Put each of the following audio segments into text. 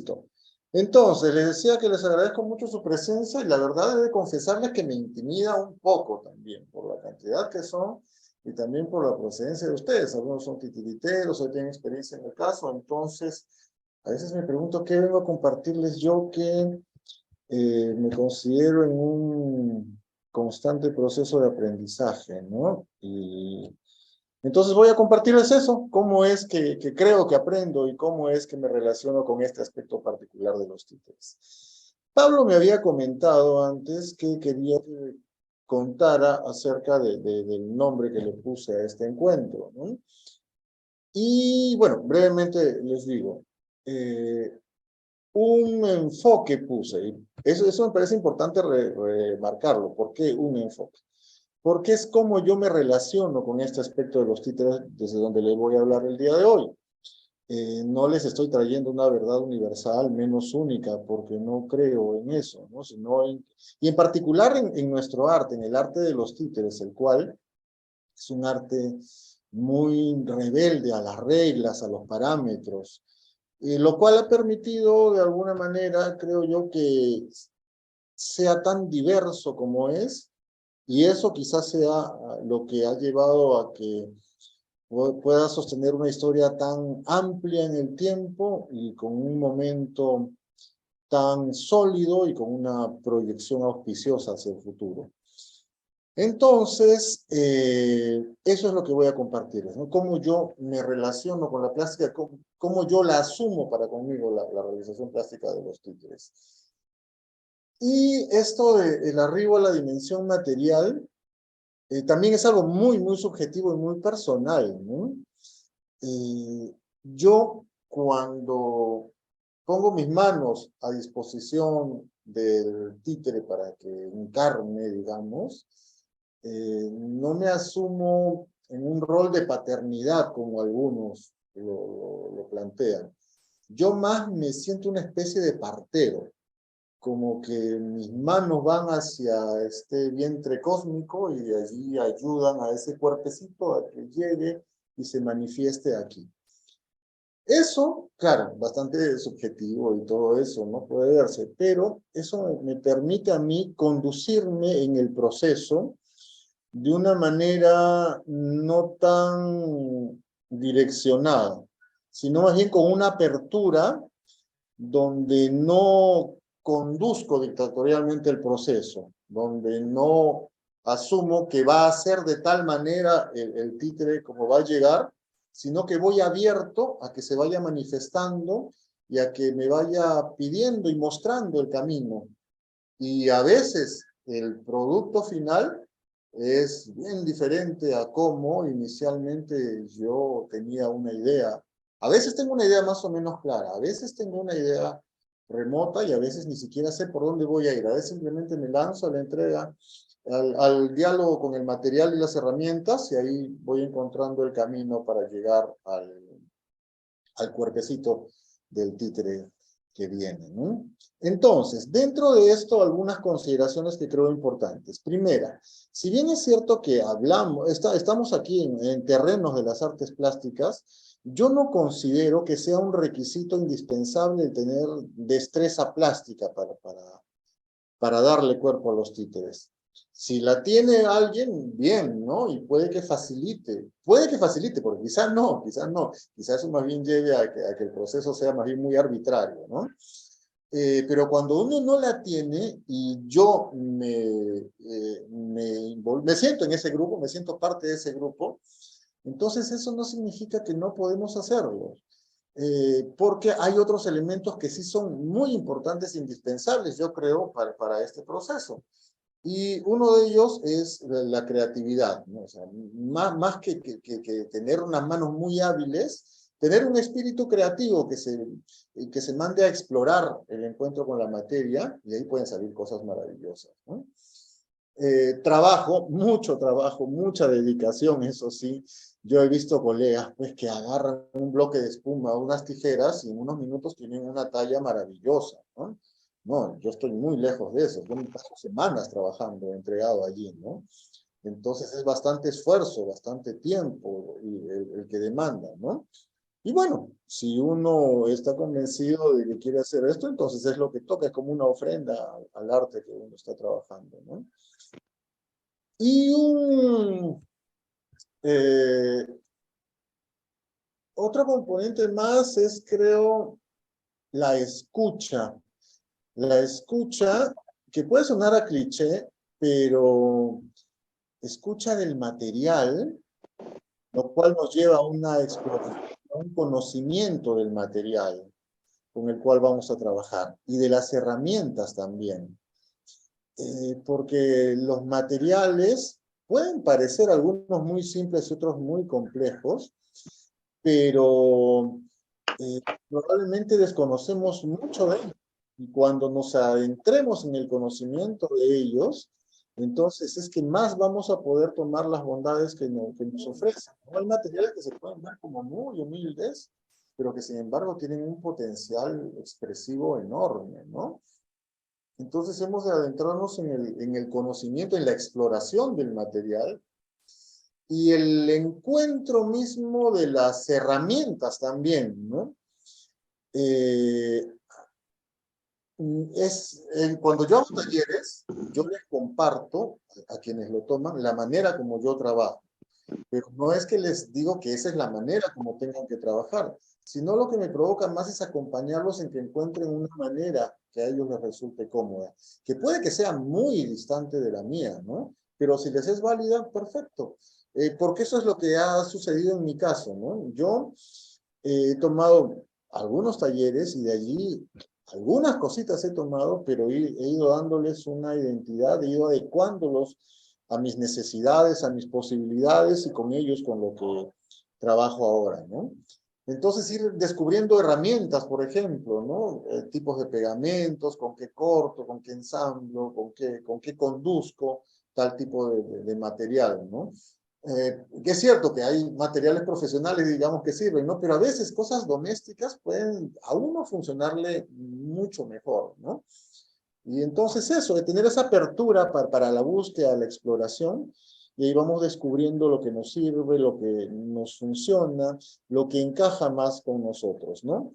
Listo. Entonces, les decía que les agradezco mucho su presencia y la verdad he de confesarles que me intimida un poco también por la cantidad que son y también por la procedencia de ustedes. Algunos son titiriteros, hoy tienen experiencia en el caso, entonces a veces me pregunto qué vengo a compartirles yo que me considero en un constante proceso de aprendizaje, ¿no? Y entonces voy a compartirles eso, cómo es que creo que aprendo y cómo es que me relaciono con este aspecto particular de los títeres. Pablo me había comentado antes que quería que contara acerca del nombre que le puse a este encuentro, ¿no? Y bueno, brevemente les digo, un enfoque puse, y eso me parece importante remarcarlo. ¿Por qué un enfoque? Porque es como yo me relaciono con este aspecto de los títeres desde donde les voy a hablar el día de hoy. No les estoy trayendo una verdad universal menos única, porque no creo en eso, ¿no? Y en particular en nuestro arte, en el arte de los títeres, el cual es un arte muy rebelde a las reglas, a los parámetros, lo cual ha permitido de alguna manera, creo yo, que sea tan diverso como es, y eso quizás sea lo que ha llevado a que pueda sostener una historia tan amplia en el tiempo y con un momento tan sólido y con una proyección auspiciosa hacia el futuro. Entonces, eso es lo que voy a compartirles, ¿no? Cómo yo me relaciono con la plástica, cómo yo la asumo para conmigo, la realización plástica de los títeres. Y esto del arribo a la dimensión material, también es algo muy, muy subjetivo y muy personal, ¿no? Yo cuando pongo mis manos a disposición del títere para que encarne, digamos, no me asumo en un rol de paternidad como algunos lo plantean. Yo más me siento una especie de partero, como que mis manos van hacia este vientre cósmico y allí ayudan a ese cuerpecito a que llegue y se manifieste aquí. Eso, claro, bastante subjetivo y todo eso, no puede verse, pero eso me permite a mí conducirme en el proceso de una manera no tan direccionada, sino más bien con una apertura donde no conduzco dictatorialmente el proceso, donde no asumo que va a ser de tal manera el títere como va a llegar, sino que voy abierto a que se vaya manifestando y a que me vaya pidiendo y mostrando el camino. Y a veces el producto final es bien diferente a cómo inicialmente yo tenía una idea. A veces tengo una idea más o menos clara, a veces tengo una idea remota y a veces ni siquiera sé por dónde voy a ir. A veces simplemente me lanzo a la entrega, al diálogo con el material y las herramientas, y ahí voy encontrando el camino para llegar al cuerpecito del títere que viene, ¿no? Entonces, dentro de esto, algunas consideraciones que creo importantes. Primera, si bien es cierto que estamos aquí en terrenos de las artes plásticas, yo no considero que sea un requisito indispensable el tener destreza plástica para darle cuerpo a los títeres. Si la tiene alguien, bien, ¿no? Y puede que facilite, porque quizás no, quizás eso más bien lleve a que el proceso sea más bien muy arbitrario, ¿no? Pero cuando uno no la tiene y yo me siento en ese grupo, me siento parte de ese grupo, entonces eso no significa que no podemos hacerlo. Porque hay otros elementos que sí son muy importantes e indispensables, yo creo, para este proceso. Y uno de ellos es la creatividad, ¿no? O sea, más que tener unas manos muy hábiles, tener un espíritu creativo que se mande a explorar el encuentro con la materia, y ahí pueden salir cosas maravillosas, ¿no? Mucho trabajo, mucha dedicación, eso sí. Yo he visto colegas pues, que agarran un bloque de espuma, unas tijeras, y en unos minutos tienen una talla maravillosa, ¿no? No, yo estoy muy lejos de eso. Yo me paso semanas trabajando, entregado allí, ¿no? Entonces es bastante esfuerzo, bastante tiempo el que demanda, ¿no? Y bueno, si uno está convencido de que quiere hacer esto, entonces es lo que toca, es como una ofrenda al arte que uno está trabajando, ¿no? Y eh, otro componente más es, creo, la escucha. La escucha, que puede sonar a cliché, pero escucha del material, lo cual nos lleva a una exploración, a un conocimiento del material con el cual vamos a trabajar y de las herramientas también. Porque los materiales pueden parecer algunos muy simples y otros muy complejos, pero probablemente desconocemos mucho de ellos. Y cuando nos adentremos en el conocimiento de ellos, entonces es que más vamos a poder tomar las bondades que nos ofrecen. ¿No? Hay materiales que se pueden ver como muy humildes, pero que sin embargo tienen un potencial expresivo enorme, ¿no? Entonces hemos de adentrarnos en el conocimiento, en la exploración del material y el encuentro mismo de las herramientas también, ¿no? Eh, Cuando yo hago talleres, yo les comparto a quienes lo toman la manera como yo trabajo. Pero no es que les digo que esa es la manera como tengan que trabajar, sino lo que me provoca más es acompañarlos en que encuentren una manera que a ellos les resulte cómoda, que puede que sea muy distante de la mía, ¿no? Pero si les es válida, perfecto. Porque eso es lo que ha sucedido en mi caso, ¿no? Yo he tomado algunos talleres y de allí algunas cositas he tomado, pero he ido dándoles una identidad, he ido adecuándolos a mis necesidades, a mis posibilidades y con ellos con lo que trabajo ahora, ¿no? Entonces ir descubriendo herramientas, por ejemplo, ¿no? Tipos de pegamentos, con qué corto, con qué ensamblo, con qué conduzco tal tipo de material, ¿no? Que es cierto que hay materiales profesionales, digamos, que sirven, ¿no? Pero a veces cosas domésticas pueden a uno funcionarle mucho mejor, ¿no? Y entonces eso, de tener esa apertura para la búsqueda, la exploración, y ahí vamos descubriendo lo que nos sirve, lo que nos funciona, lo que encaja más con nosotros, ¿no?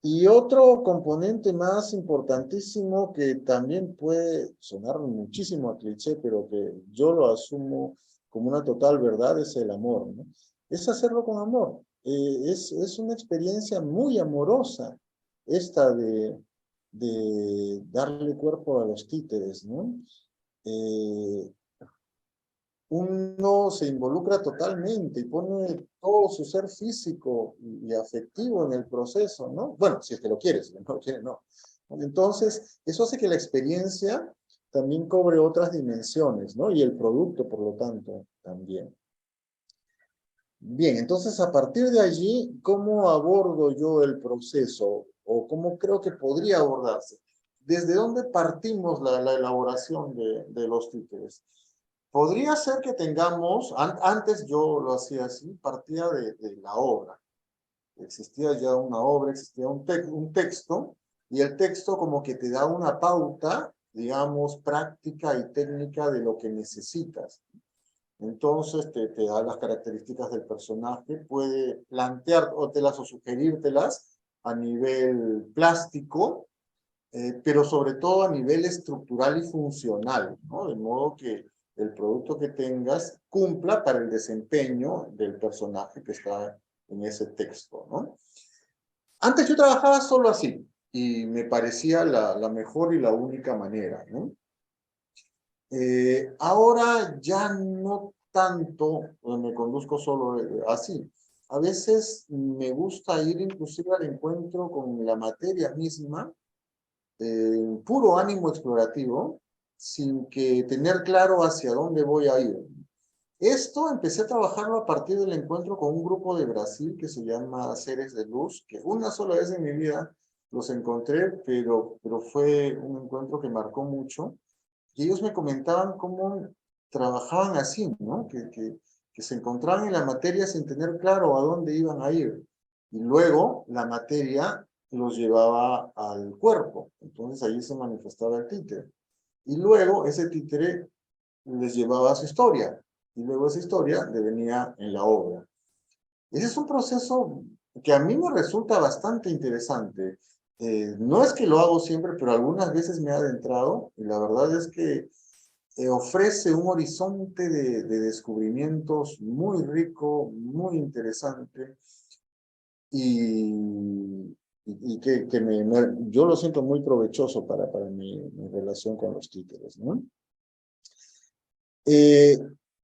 Y otro componente más importantísimo que también puede sonar muchísimo a cliché, pero que yo lo asumo como una total verdad, es el amor, ¿no? Es hacerlo con amor. Es una experiencia muy amorosa esta de darle cuerpo a los títeres, ¿no? Eh, Uno se involucra totalmente y pone todo su ser físico y afectivo en el proceso, ¿no? Bueno, si es que lo quieres, si no lo quieres, no. Entonces, eso hace que la experiencia también cobre otras dimensiones, ¿no? Y el producto, por lo tanto, también. Bien, entonces a partir de allí, ¿cómo abordo yo el proceso? ¿O cómo creo que podría abordarse? ¿Desde dónde partimos la elaboración de los títeres? Podría ser que tengamos, antes yo lo hacía así, partía de la obra. Existía ya una obra, existía un texto, y el texto como que te da una pauta, digamos, práctica y técnica de lo que necesitas. Entonces te da las características del personaje, puede planteártelas o sugerírtelas a nivel plástico, pero sobre todo a nivel estructural y funcional, ¿no? De modo que el producto que tengas cumpla para el desempeño del personaje que está en ese texto, ¿no? Antes yo trabajaba solo así y me parecía la mejor y la única manera, ¿no? Ahora ya no tanto me conduzco solo así. A veces me gusta ir inclusive al encuentro con la materia misma, puro ánimo explorativo, sin que tener claro hacia dónde voy a ir. Esto empecé a trabajarlo a partir del encuentro con un grupo de Brasil que se llama Seres de Luz, que una sola vez en mi vida los encontré, pero fue un encuentro que marcó mucho. Y ellos me comentaban cómo trabajaban así, ¿no? Que se encontraban en la materia sin tener claro a dónde iban a ir. Y luego la materia los llevaba al cuerpo. Entonces ahí se manifestaba el títere. Y luego ese títere les llevaba a su historia. Y luego esa historia devenía en la obra. Ese es un proceso que a mí me resulta bastante interesante. No es que lo hago siempre, pero algunas veces me he adentrado y la verdad es que ofrece un horizonte de descubrimientos muy rico, muy interesante y yo lo siento muy provechoso para mi relación con los títeres, ¿no? Eh,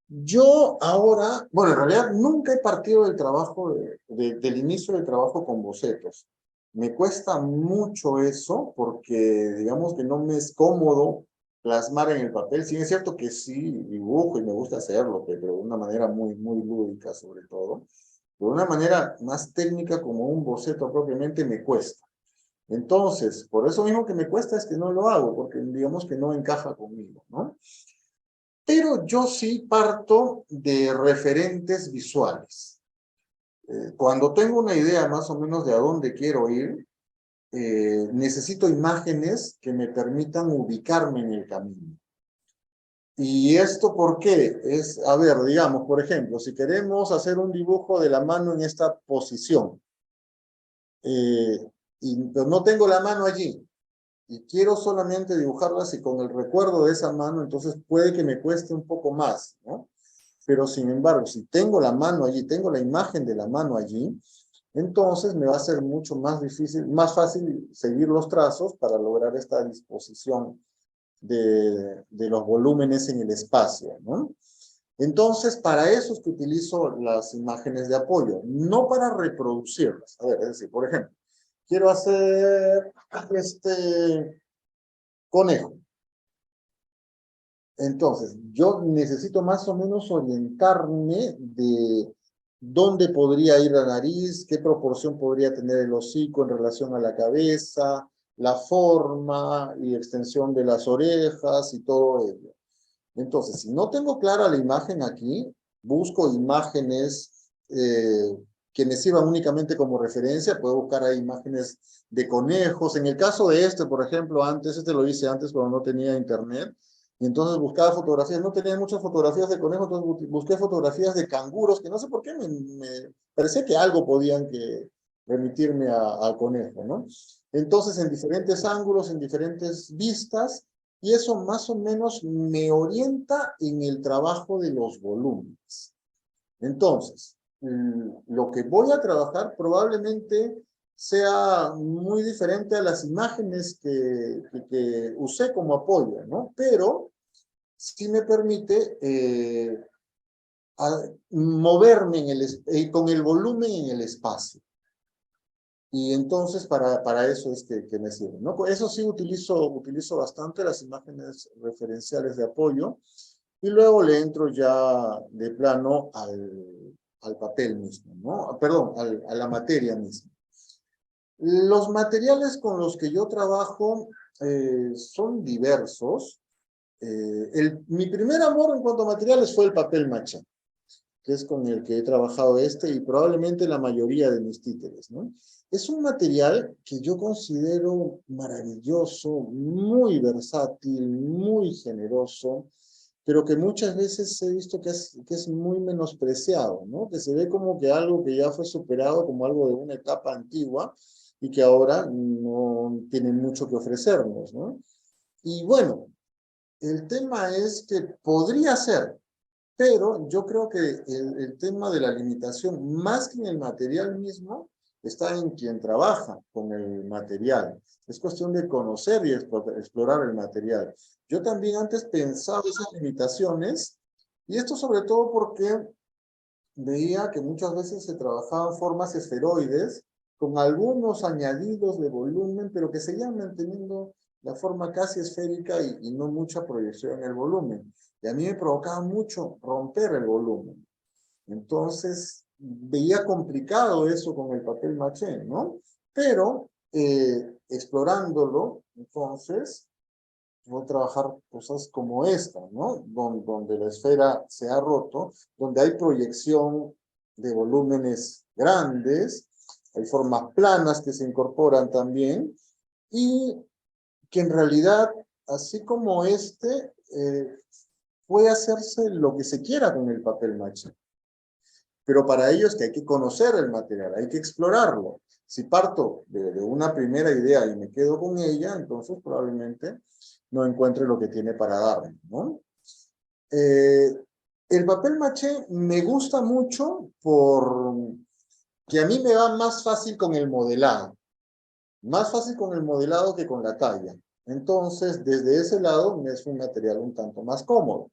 yo ahora, bueno, en realidad nunca he partido del trabajo, del inicio del trabajo con bocetos. Me cuesta mucho eso porque digamos que no me es cómodo plasmar en el papel. Sí es cierto que sí dibujo y me gusta hacerlo, pero de una manera muy, muy lúdica sobre todo. De una manera más técnica como un boceto propiamente me cuesta. Entonces, por eso mismo que me cuesta es que no lo hago, porque digamos que no encaja conmigo, ¿no? Pero yo sí parto de referentes visuales. Cuando tengo una idea más o menos de a dónde quiero ir, necesito imágenes que me permitan ubicarme en el camino. ¿Y esto por qué? Es, a ver, digamos, por ejemplo, si queremos hacer un dibujo de la mano en esta posición, eh, pero no tengo la mano allí, y quiero solamente dibujarla así con el recuerdo de esa mano, entonces puede que me cueste un poco más, ¿no? Pero sin embargo, si tengo la mano allí, tengo la imagen de la mano allí, entonces me va a ser mucho más difícil, más fácil seguir los trazos para lograr esta disposición de los volúmenes en el espacio, ¿no? Entonces, para eso es que utilizo las imágenes de apoyo, no para reproducirlas. A ver, es decir, por ejemplo, quiero hacer este conejo. Entonces, yo necesito más o menos orientarme de dónde podría ir la nariz, qué proporción podría tener el hocico en relación a la cabeza, la forma y extensión de las orejas y todo ello. Entonces, si no tengo clara la imagen aquí, busco imágenes que me sirvan únicamente como referencia. Puedo buscar ahí imágenes de conejos. En el caso de este, por ejemplo, este lo hice antes cuando no tenía internet. Y entonces buscaba fotografías. No tenía muchas fotografías de conejos, entonces busqué fotografías de canguros, que no sé por qué me parecía que algo podían que remitirme al conejo, ¿no? Entonces, en diferentes ángulos, en diferentes vistas, y eso más o menos me orienta en el trabajo de los volúmenes. Entonces, lo que voy a trabajar probablemente sea muy diferente a las imágenes que usé como apoyo, ¿no? Pero sí me permite moverme con el volumen en el espacio. Y entonces para eso es que me sirve, ¿no? Por eso sí utilizo bastante las imágenes referenciales de apoyo y luego le entro ya de plano al papel mismo, ¿no? Perdón, a la materia misma. Los materiales con los que yo trabajo son diversos. Mi primer amor en cuanto a materiales fue el papel maché, que es con el que he trabajado y probablemente la mayoría de mis títeres, ¿no? Es un material que yo considero maravilloso, muy versátil, muy generoso, pero que muchas veces he visto que es muy menospreciado, ¿no? Que se ve como que algo que ya fue superado, como algo de una etapa antigua y que ahora no tiene mucho que ofrecernos, ¿no? Y bueno, el tema es que podría ser, pero yo creo que el tema de la limitación, más que en el material mismo, está en quien trabaja con el material. Es cuestión de conocer y explorar el material. Yo también antes pensaba esas limitaciones, y esto sobre todo porque veía que muchas veces se trabajaban formas esferoides con algunos añadidos de volumen, pero que seguían manteniendo la forma casi esférica y no mucha proyección en el volumen. Y a mí me provocaba mucho romper el volumen. Entonces, veía complicado eso con el papel maché, ¿no? Pero explorándolo, entonces, voy a trabajar cosas como esta, ¿no? Donde la esfera se ha roto, donde hay proyección de volúmenes grandes, hay formas planas que se incorporan también, y que en realidad, así como puede hacerse lo que se quiera con el papel maché. Pero para ello es que hay que conocer el material, hay que explorarlo. Si parto de una primera idea y me quedo con ella, entonces probablemente no encuentre lo que tiene para darme, ¿no? El papel maché me gusta mucho porque a mí me va más fácil con el modelado. Más fácil con el modelado que con la talla. Entonces, desde ese lado, me es un material un tanto más cómodo.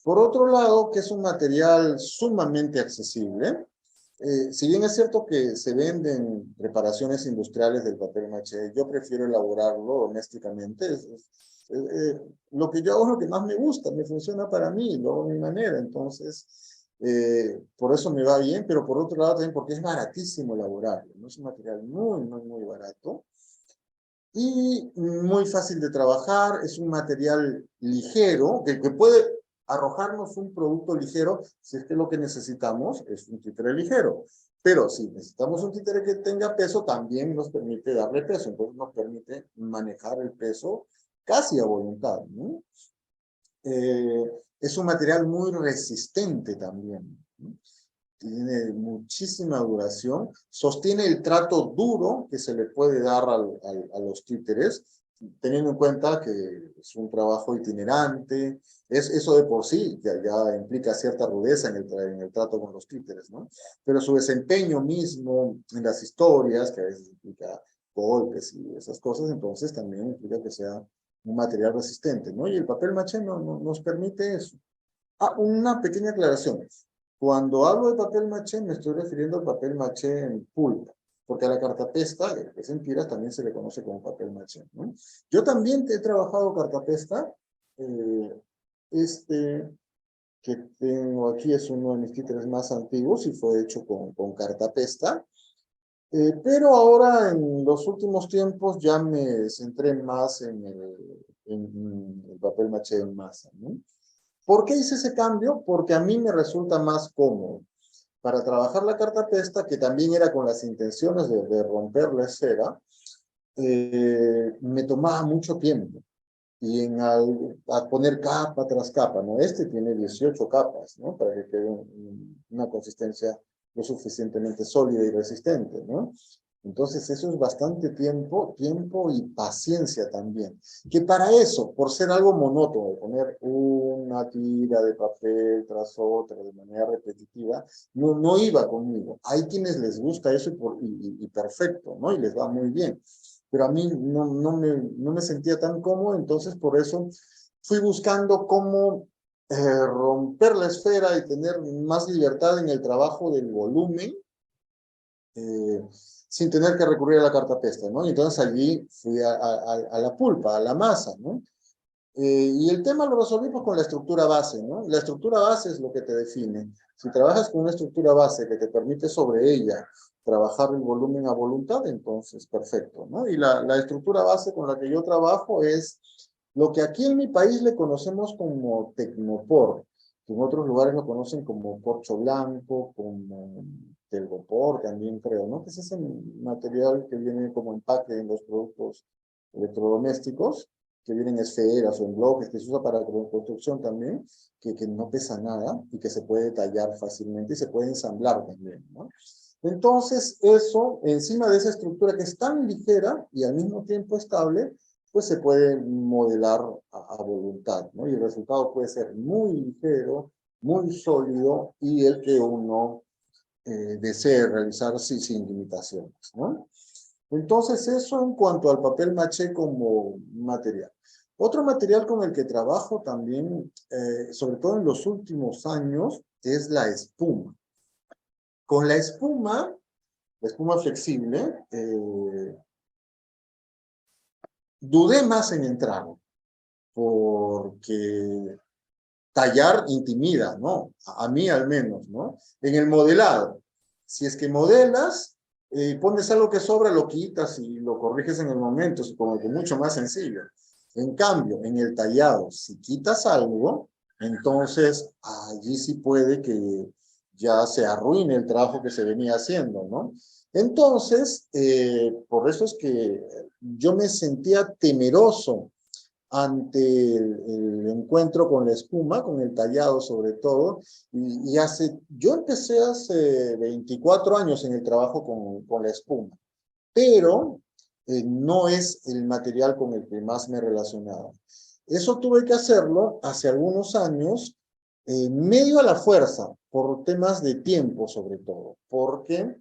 Por otro lado, que es un material sumamente accesible, si bien es cierto que se venden reparaciones industriales del papel maché, yo prefiero elaborarlo domésticamente. Lo que yo hago es lo que más me gusta, me funciona para mí, lo hago a mi manera. Entonces, por eso me va bien, pero por otro lado también porque es baratísimo elaborarlo, ¿no? Es un material muy barato y muy fácil de trabajar, es un material ligero, que puede arrojarnos un producto ligero si es que lo que necesitamos es un títere ligero. Pero si necesitamos un títere que tenga peso, también nos permite darle peso, entonces nos permite manejar el peso casi a voluntad, ¿no? Es un material muy resistente también, ¿no? Tiene muchísima duración, sostiene el trato duro que se le puede dar a los títeres, teniendo en cuenta que es un trabajo itinerante, eso de por sí ya implica cierta rudeza en el trato con los títeres, ¿no? Pero su desempeño mismo en las historias, que a veces implica golpes y esas cosas, entonces también implica que sea un material resistente, ¿no? Y el papel maché no nos permite eso. Ah, una pequeña aclaración. Cuando hablo de papel maché, me estoy refiriendo al papel maché en pulpa, porque a la cartapesta, que es en tiras, también se le conoce como papel maché, ¿no? Yo también he trabajado cartapesta. eh, este que tengo aquí es uno de mis títeres más antiguos y fue hecho con cartapesta. Pero ahora, en los últimos tiempos, ya me centré más en el papel maché en masa, ¿no? ¿Por qué hice ese cambio? Porque a mí me resulta más cómodo. Para trabajar la cartapesta, que también era con las intenciones de romper la esfera, me tomaba mucho tiempo. Y a poner capa tras capa, ¿no? Este tiene 18 capas, ¿no? Para que quede una consistencia lo suficientemente sólida y resistente, ¿no? Entonces eso es bastante tiempo y paciencia también. Que para eso, por ser algo monótono, poner una tira de papel tras otra de manera repetitiva, no iba conmigo. Hay quienes les gusta eso y perfecto, ¿no? Y les va muy bien. Pero a mí no me sentía tan cómodo, entonces por eso fui buscando cómo romper la esfera y tener más libertad en el trabajo del volumen, sin tener que recurrir a la cartapesta, ¿no? Y entonces allí fui a la pulpa, a la masa, ¿no? Y el tema lo resolví pues, con la estructura base, ¿no? La estructura base es lo que te define. Si trabajas con una estructura base que te permite sobre ella trabajar el volumen a voluntad, entonces perfecto, ¿no? Y la estructura base con la que yo trabajo es lo que aquí en mi país le conocemos como tecnopor, que en otros lugares lo conocen como corcho blanco, como telgopor también creo, ¿no? Que es ese material que viene como empaque en los productos electrodomésticos, que vienen en esferas o en bloques, que se usa para construcción también, que no pesa nada y que se puede tallar fácilmente y se puede ensamblar también, ¿no? Entonces, eso, encima de esa estructura que es tan ligera y al mismo tiempo estable, pues se puede modelar a voluntad, ¿no? Y el resultado puede ser muy ligero, muy sólido y el que uno desee realizar sin limitaciones, ¿no? Entonces, eso en cuanto al papel maché como material. Otro material con el que trabajo también, sobre todo en los últimos años, es la espuma. Con la espuma flexible, dudé más en entrar, porque tallar intimida, ¿no? A mí al menos, ¿no? En el modelado, si es que modelas, pones algo que sobra, lo quitas y lo corriges en el momento, es como que mucho más sencillo. En cambio, en el tallado, si quitas algo, entonces allí sí puede que ya se arruine el trabajo que se venía haciendo, ¿no? Entonces, por eso es que yo me sentía temeroso ante el encuentro con la espuma, con el tallado sobre todo, yo empecé hace 24 años en el trabajo con la espuma, pero no es el material con el que más me relacionaba. Eso tuve que hacerlo hace algunos años, medio a la fuerza, por temas de tiempo sobre todo, porque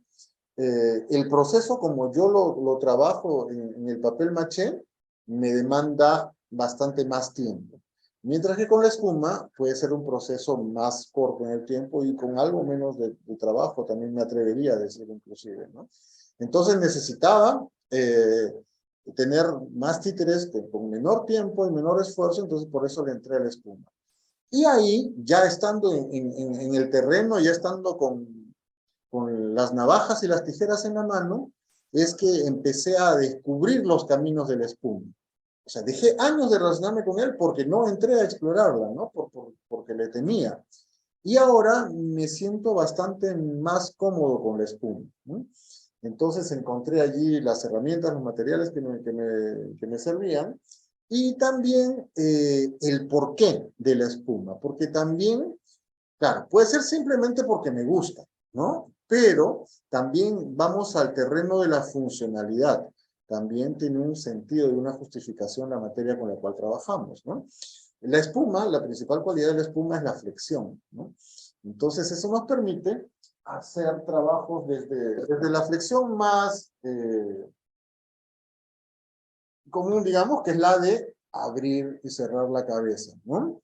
el proceso como yo lo trabajo en el papel maché, me demanda bastante más tiempo. Mientras que con la espuma puede ser un proceso más corto en el tiempo y con algo menos de trabajo, también me atrevería a decir inclusive, ¿no? Entonces necesitaba tener más títeres con menor tiempo y menor esfuerzo, entonces por eso le entré a la espuma. Y ahí, ya estando en el terreno, ya estando con las navajas y las tijeras en la mano, es que empecé a descubrir los caminos de la espuma. O sea, dejé años de relacionarme con él porque no entré a explorarla, ¿no? Porque le temía. Y ahora me siento bastante más cómodo con la espuma, ¿no? Entonces encontré allí las herramientas, los materiales que me servían, y también el porqué de la espuma, porque también, claro, puede ser simplemente porque me gusta, ¿no? Pero también vamos al terreno de la funcionalidad. También tiene un sentido y una justificación la materia con la cual trabajamos, ¿no? La espuma, la principal cualidad de la espuma es la flexión, ¿no? Entonces eso nos permite hacer trabajos desde la flexión más común, digamos, que es la de abrir y cerrar la cabeza, ¿no?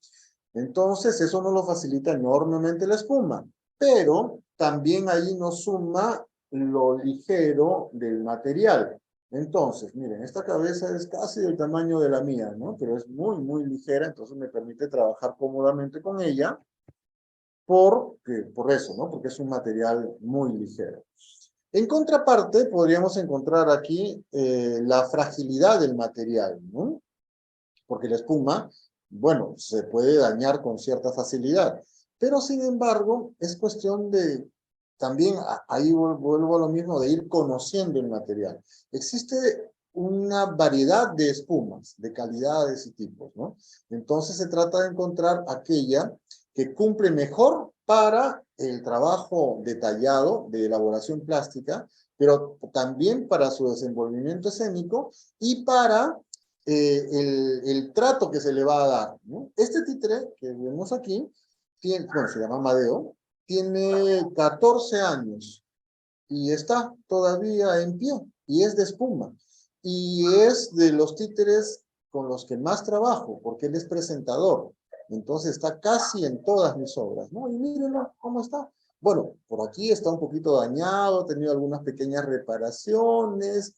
Entonces, eso nos lo facilita enormemente la espuma, pero también ahí nos suma lo ligero del material. Entonces, miren, esta cabeza es casi del tamaño de la mía, ¿no? Pero es muy, muy ligera, entonces me permite trabajar cómodamente con ella por eso, ¿no? Porque es un material muy ligero. En contraparte, podríamos encontrar aquí la fragilidad del material, ¿no? Porque la espuma, bueno, se puede dañar con cierta facilidad, pero sin embargo, es cuestión de, también ahí vuelvo a lo mismo, de ir conociendo el material. Existe una variedad de espumas, de calidades y tipos, ¿no? Entonces se trata de encontrar aquella que cumple mejor para el trabajo detallado de elaboración plástica, pero también para su desenvolvimiento escénico y para el trato que se le va a dar, ¿no? Este títere que vemos aquí, bueno, se llama Amadeo, tiene 14 años y está todavía en pie y es de espuma. Y es de los títeres con los que más trabajo, porque él es presentador. Entonces está casi en todas mis obras, ¿no? Y mírenlo cómo está. Bueno, por aquí está un poquito dañado, ha tenido algunas pequeñas reparaciones.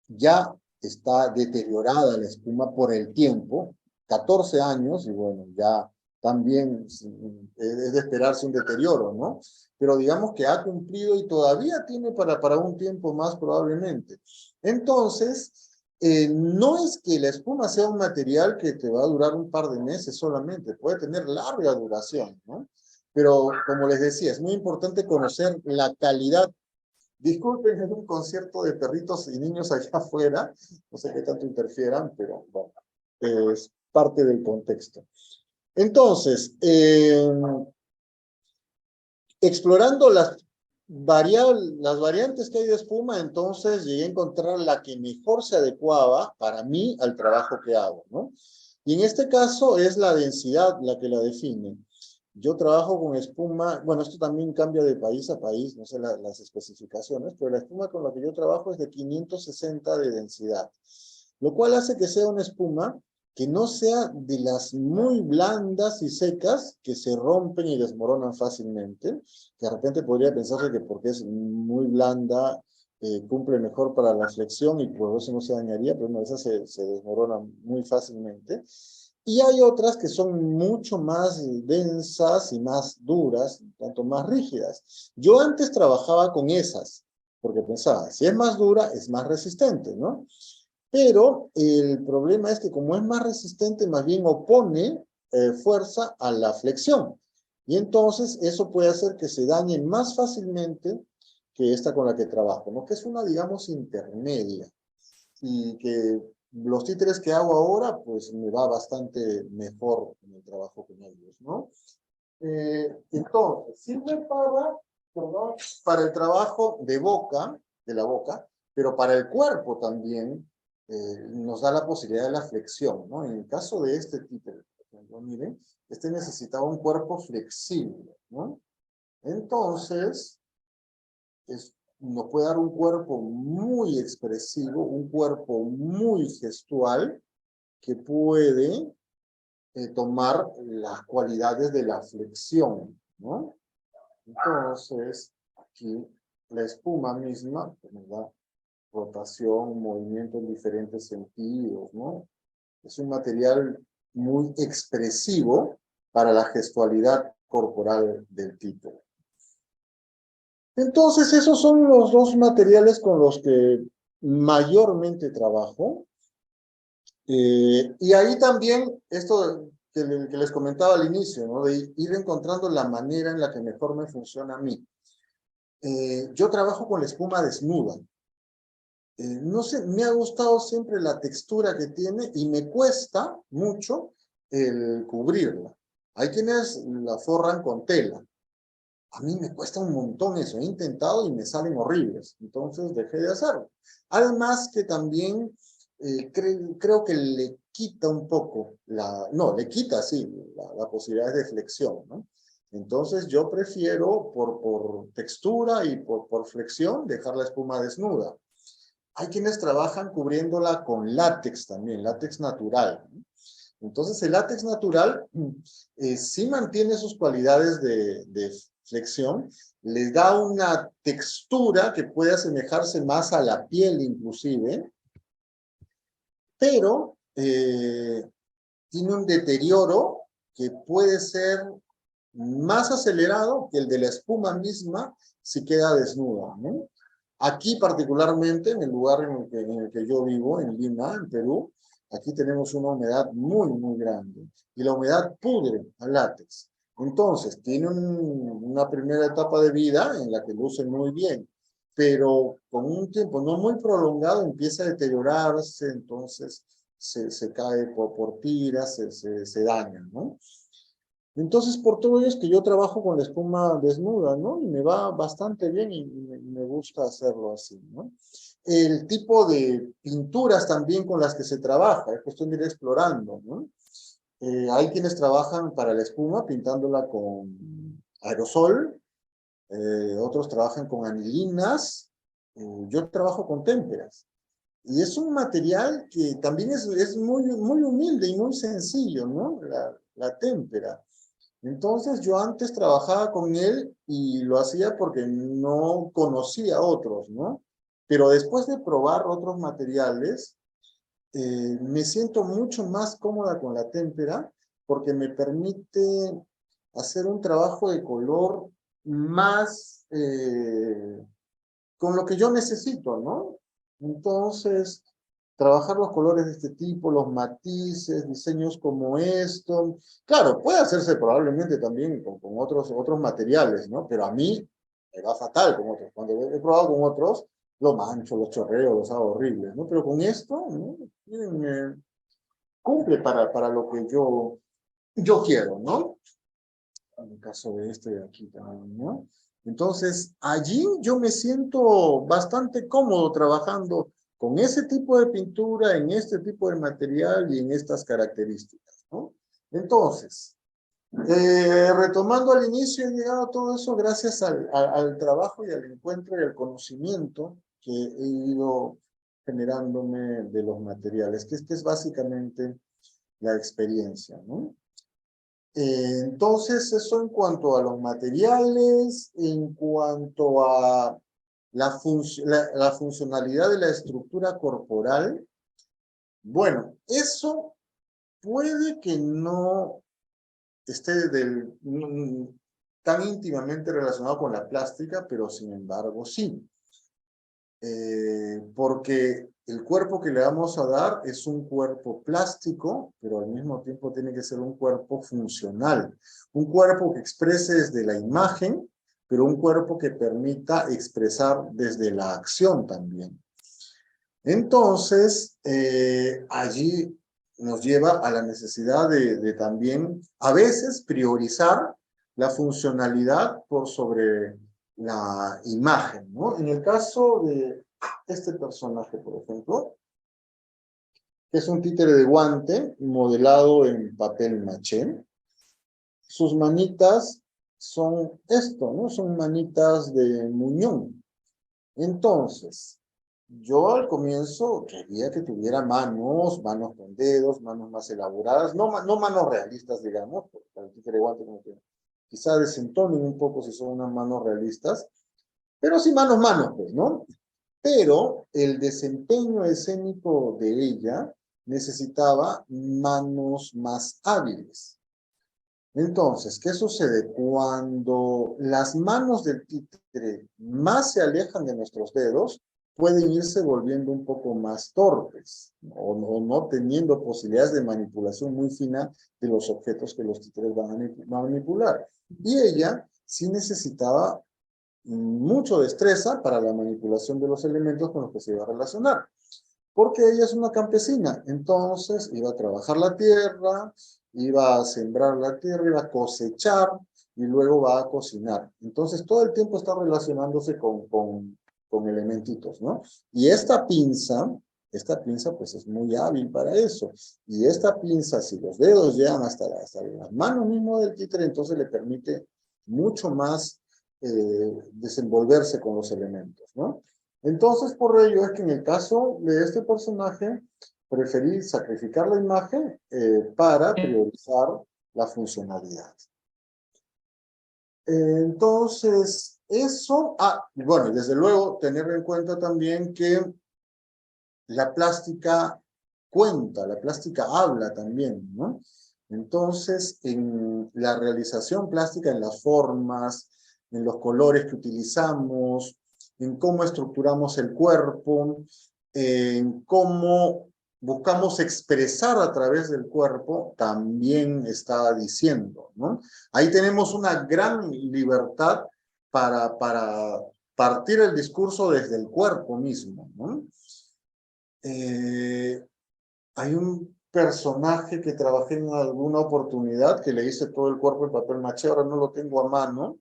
Ya está deteriorada la espuma por el tiempo, 14 años, y bueno, ya también es de esperarse un deterioro, ¿no? Pero digamos que ha cumplido y todavía tiene para un tiempo más probablemente. Entonces, no es que la espuma sea un material que te va a durar un par de meses solamente, puede tener larga duración, ¿no? Pero como les decía, es muy importante conocer la calidad. Disculpen, es un concierto de perritos y niños allá afuera, no sé qué tanto interfieran, pero bueno, es parte del contexto. Entonces, explorando las variantes que hay de espuma, entonces llegué a encontrar la que mejor se adecuaba para mí al trabajo que hago, ¿no? Y en este caso es la densidad la que la define. Yo trabajo con espuma, bueno, esto también cambia de país a país, no sé las especificaciones, pero la espuma con la que yo trabajo es de 560 de densidad, lo cual hace que sea una espuma que no sea de las muy blandas y secas que se rompen y desmoronan fácilmente, que de repente podría pensarse que porque es muy blanda cumple mejor para la flexión y por eso no se dañaría, pero no, esas se desmoronan muy fácilmente. Y hay otras que son mucho más densas y más duras, tanto más rígidas. Yo antes trabajaba con esas, porque pensaba, si es más dura, es más resistente, ¿no? Pero el problema es que como es más resistente, más bien opone fuerza a la flexión. Y entonces eso puede hacer que se dañe más fácilmente que esta con la que trabajo, ¿no? Que es una, digamos, intermedia y que los títeres que hago ahora, pues me va bastante mejor en el trabajo con ellos, ¿no? Entonces, sirve perdón, para el trabajo de boca, de la boca, pero para el cuerpo también nos da la posibilidad de la flexión, ¿no? En el caso de este títere, por ejemplo, miren, este necesitaba un cuerpo flexible, ¿no? Entonces, nos puede dar un cuerpo muy expresivo, un cuerpo muy gestual, que puede tomar las cualidades de la flexión, ¿no? Entonces, aquí la espuma misma nos da rotación, movimiento en diferentes sentidos, ¿no? Es un material muy expresivo para la gestualidad corporal del tipo. Entonces, esos son los dos materiales con los que mayormente trabajo. Y ahí también, esto que les comentaba al inicio, ¿no? De ir encontrando la manera en la que mejor me funciona a mí. Yo trabajo con la espuma desnuda. No sé, me ha gustado siempre la textura que tiene y me cuesta mucho el cubrirla. Hay quienes la forran con tela. A mí me cuesta un montón eso. He intentado y me salen horribles. Entonces dejé de hacerlo. Además que también creo que le quita un poco no, le quita, sí, la posibilidad de flexión, ¿no? Entonces yo prefiero por textura y por flexión dejar la espuma desnuda. Hay quienes trabajan cubriéndola con látex también, látex natural, ¿no? Entonces el látex natural sí mantiene sus cualidades de flexión, les da una textura que puede asemejarse más a la piel inclusive, pero tiene un deterioro que puede ser más acelerado que el de la espuma misma si queda desnuda, ¿no? Aquí particularmente, en el lugar en el que yo vivo, en Lima, en Perú, aquí tenemos una humedad muy, muy grande. Y la humedad pudre al látex. Entonces, tiene una primera etapa de vida en la que luce muy bien. Pero con un tiempo no muy prolongado empieza a deteriorarse, entonces se cae por tiras, se daña, ¿no? Entonces, por todo ello es que yo trabajo con la espuma desnuda, ¿no? Y me va bastante bien y me gusta hacerlo así, ¿no? El tipo de pinturas también con las que se trabaja, es cuestión de ir explorando, ¿no? Hay quienes trabajan para la espuma pintándola con aerosol, otros trabajan con anilinas, yo trabajo con témperas. Y es un material que también es muy, muy humilde y muy sencillo, ¿no? La témpera. Entonces yo antes trabajaba con él y lo hacía porque no conocía otros, ¿no? Pero después de probar otros materiales, me siento mucho más cómoda con la témpera porque me permite hacer un trabajo de color más con lo que yo necesito, ¿no? Entonces, trabajar los colores de este tipo, los matices, diseños como esto. Claro, puede hacerse probablemente también con otros materiales, ¿no? Pero a mí me va fatal con otros. Cuando he probado con otros, lo mancho, los chorreo, los hago horribles, ¿no? Pero con esto, ¿no? Miren, cumple para lo que yo quiero, ¿no? En el caso de este de aquí también, ¿no? Entonces, allí yo me siento bastante cómodo trabajando con ese tipo de pintura, en este tipo de material y en estas características, ¿no? Entonces, retomando al inicio, he llegado a todo eso gracias al trabajo y al encuentro y al conocimiento que he ido generándome de los materiales, que es básicamente la experiencia, ¿no? Entonces, eso en cuanto a los materiales, en cuanto a la funcionalidad de la estructura corporal, bueno, eso puede que no esté tan íntimamente relacionado con la plástica, pero sin embargo sí. Porque el cuerpo que le vamos a dar es un cuerpo plástico, pero al mismo tiempo tiene que ser un cuerpo funcional. Un cuerpo que exprese desde la imagen, pero un cuerpo que permita expresar desde la acción también. Entonces, allí nos lleva a la necesidad de también, a veces, priorizar la funcionalidad por sobre la imagen, ¿no? En el caso de este personaje, por ejemplo, que es un títere de guante modelado en papel maché, sus manitas son esto, ¿no? Son manitas de muñón. Entonces, yo al comienzo quería que tuviera manos con dedos, manos más elaboradas, no manos realistas, digamos, porque el títere guante como que quizá desentonen un poco si son unas manos realistas, pero sí manos, pues, ¿no? Pero el desempeño escénico de ella necesitaba manos más hábiles. Entonces, ¿qué sucede? Cuando las manos del títere más se alejan de nuestros dedos, pueden irse volviendo un poco más torpes o no teniendo posibilidades de manipulación muy fina de los objetos que los títeres van a manipular. Y ella sí necesitaba mucho destreza para la manipulación de los elementos con los que se iba a relacionar. Porque ella es una campesina, entonces iba a trabajar la tierra, iba a sembrar la tierra, iba a cosechar y luego va a cocinar. Entonces todo el tiempo está relacionándose con elementitos, ¿no? Y esta pinza pues es muy hábil para eso. Y esta pinza, si los dedos llegan hasta las manos mismo del títere, entonces le permite mucho más desenvolverse con los elementos, ¿no? Entonces, por ello es que en el caso de este personaje, preferí sacrificar la imagen para priorizar la funcionalidad. Entonces, eso, bueno, desde luego, tener en cuenta también que la plástica cuenta, la plástica habla también, ¿no? Entonces, en la realización plástica, en las formas, en los colores que utilizamos, en cómo estructuramos el cuerpo, en cómo buscamos expresar a través del cuerpo, también está diciendo, ¿no? Ahí tenemos una gran libertad para partir el discurso desde el cuerpo mismo, ¿no? Hay un personaje que trabajé en alguna oportunidad, que le hice todo el cuerpo en papel maché, ahora no lo tengo a mano,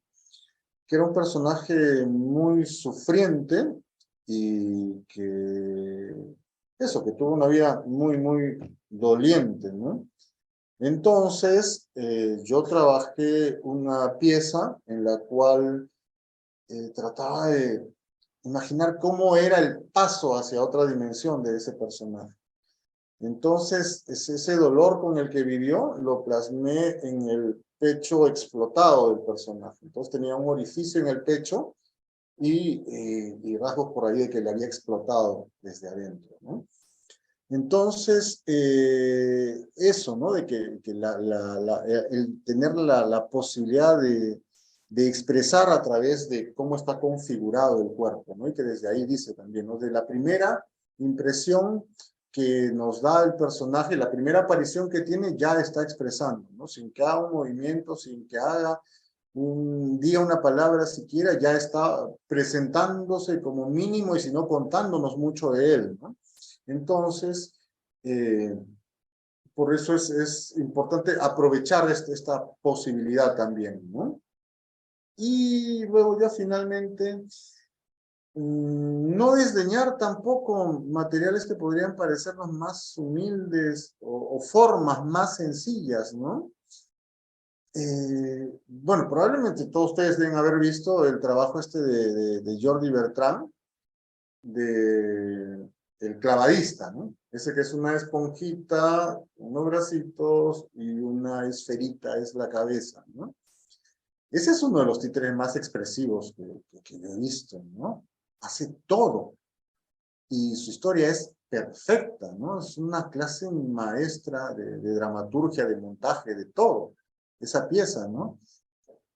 que era un personaje muy sufriente y que tuvo una vida muy doliente, ¿no? Entonces, yo trabajé una pieza en la cual trataba de imaginar cómo era el paso hacia otra dimensión de ese personaje. Entonces, ese dolor con el que vivió lo plasmé en el pecho explotado del personaje. Entonces tenía un orificio en el pecho y rasgos por ahí de que le había explotado desde adentro, ¿no? Entonces, eso, ¿no? De que el tener la posibilidad de expresar a través de cómo está configurado el cuerpo, ¿no? Y que desde ahí dice también, ¿no? De la primera impresión que nos da el personaje, la primera aparición que tiene, ya está expresando, ¿no? Sin que haga un movimiento, sin que haga diga una palabra siquiera, ya está presentándose como mínimo y si no contándonos mucho de él, ¿no? Entonces, eh, por eso es importante aprovechar esta posibilidad también, ¿no? Y luego ya finalmente, no desdeñar tampoco materiales que podrían parecernos más humildes o formas más sencillas, ¿no? Bueno, probablemente todos ustedes deben haber visto el trabajo este de Jordi Bertrand, de el clavadista, ¿no? Ese que es una esponjita, unos bracitos y una esferita es la cabeza, ¿no? Ese es uno de los títeres más expresivos que yo he visto, ¿no? Hace todo y su historia es perfecta, ¿no? Es una clase maestra de dramaturgia, de montaje, de todo, esa pieza, ¿no?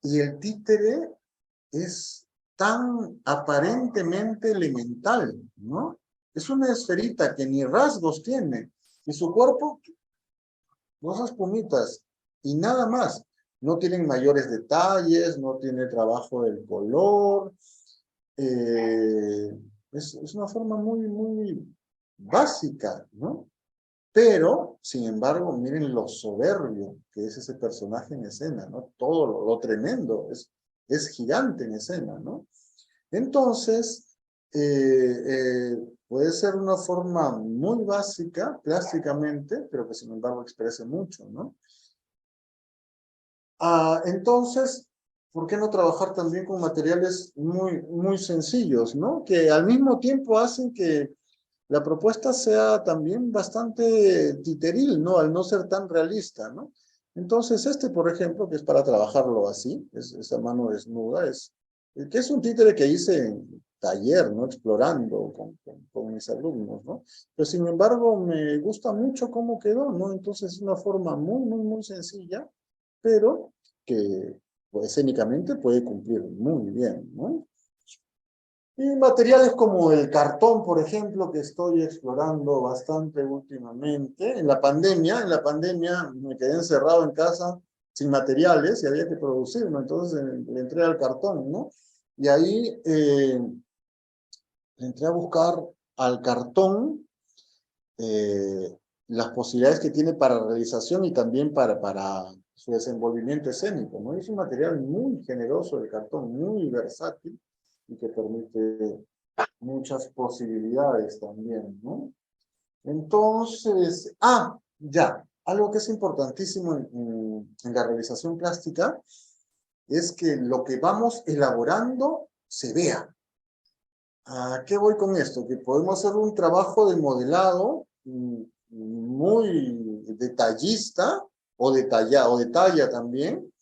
Y el títere es tan aparentemente elemental, ¿no? Es una esferita que ni rasgos tiene, y su cuerpo, dos pumitas, y nada más. No tienen mayores detalles, no tiene trabajo del color. Es una forma muy básica, ¿no? Pero, sin embargo, miren lo soberbio que es ese personaje en escena, ¿no? Todo lo tremendo, es gigante en escena, ¿no? Entonces, puede ser una forma muy básica, plásticamente, pero que sin embargo exprese mucho, ¿no? Entonces, ¿por qué no trabajar también con materiales muy sencillos, ¿no? Que al mismo tiempo hacen que la propuesta sea también bastante titeril, ¿no? Al no ser tan realista, ¿no? Entonces, por ejemplo, que es para trabajarlo así, esa mano desnuda, que es un títere que hice en taller, ¿no? Explorando con mis alumnos, ¿no? Pero sin embargo, me gusta mucho cómo quedó, ¿no? Entonces, es una forma muy sencilla, pero que pues, escénicamente puede cumplir muy bien, ¿no? Y materiales como el cartón, por ejemplo, que estoy explorando bastante últimamente. En la pandemia me quedé encerrado en casa sin materiales y había que producir, ¿no? Entonces le entré al cartón, ¿no? Y ahí le entré a buscar al cartón las posibilidades que tiene para realización y también para su desenvolvimiento escénico, ¿no? Es un material muy generoso el cartón, muy versátil y que permite muchas posibilidades también, ¿no? Entonces, ya, algo que es importantísimo en la realización plástica es que lo que vamos elaborando se vea. ¿A qué voy con esto? Que podemos hacer un trabajo de modelado muy detallista o de talla también,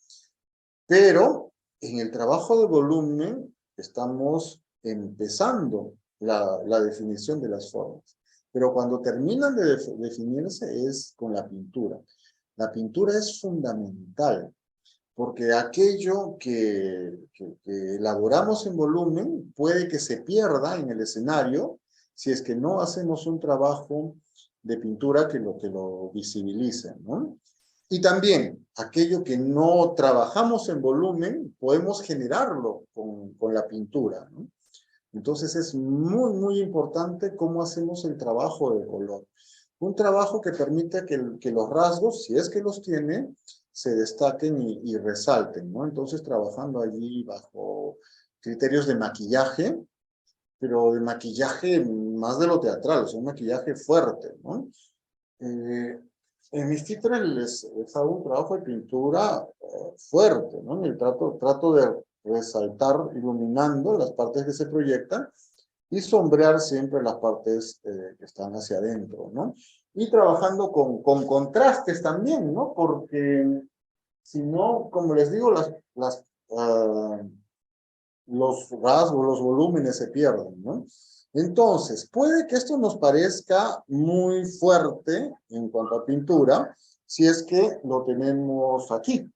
pero en el trabajo de volumen estamos empezando la definición de las formas. Pero cuando terminan de definirse es con la pintura. La pintura es fundamental, porque aquello que elaboramos en volumen puede que se pierda en el escenario si es que no hacemos un trabajo de pintura que lo visibilice, ¿no? Y también, aquello que no trabajamos en volumen, podemos generarlo con la pintura, ¿no? Entonces es muy importante cómo hacemos el trabajo de color. Un trabajo que permita que los rasgos, si es que los tiene, se destaquen y resalten, ¿no? Entonces trabajando allí bajo criterios de maquillaje, pero de maquillaje más de lo teatral, o sea, un maquillaje fuerte, ¿no? En mis títulos les hago un trabajo de pintura fuerte, ¿no? Y trato de resaltar iluminando las partes que se proyectan y sombrear siempre las partes que están hacia adentro, ¿no? Y trabajando con contrastes también, ¿no? Porque si no, como les digo, los rasgos, los volúmenes se pierden, ¿no? Entonces, puede que esto nos parezca muy fuerte en cuanto a pintura, si es que lo tenemos aquí,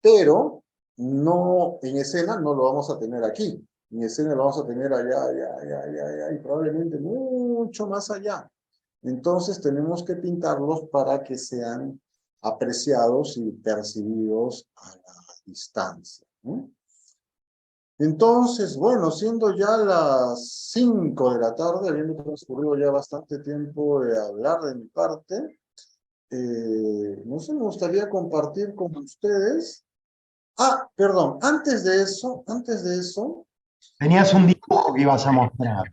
pero no, en escena no lo vamos a tener aquí. En escena lo vamos a tener allá, y probablemente mucho más allá. Entonces tenemos que pintarlos para que sean apreciados y percibidos a la distancia, ¿no? Entonces, bueno, siendo ya las 5 de la tarde, habiendo transcurrido ya bastante tiempo de hablar de mi parte, no sé, me gustaría compartir con ustedes. Perdón, antes de eso, Tenías un dibujo que ibas a mostrar.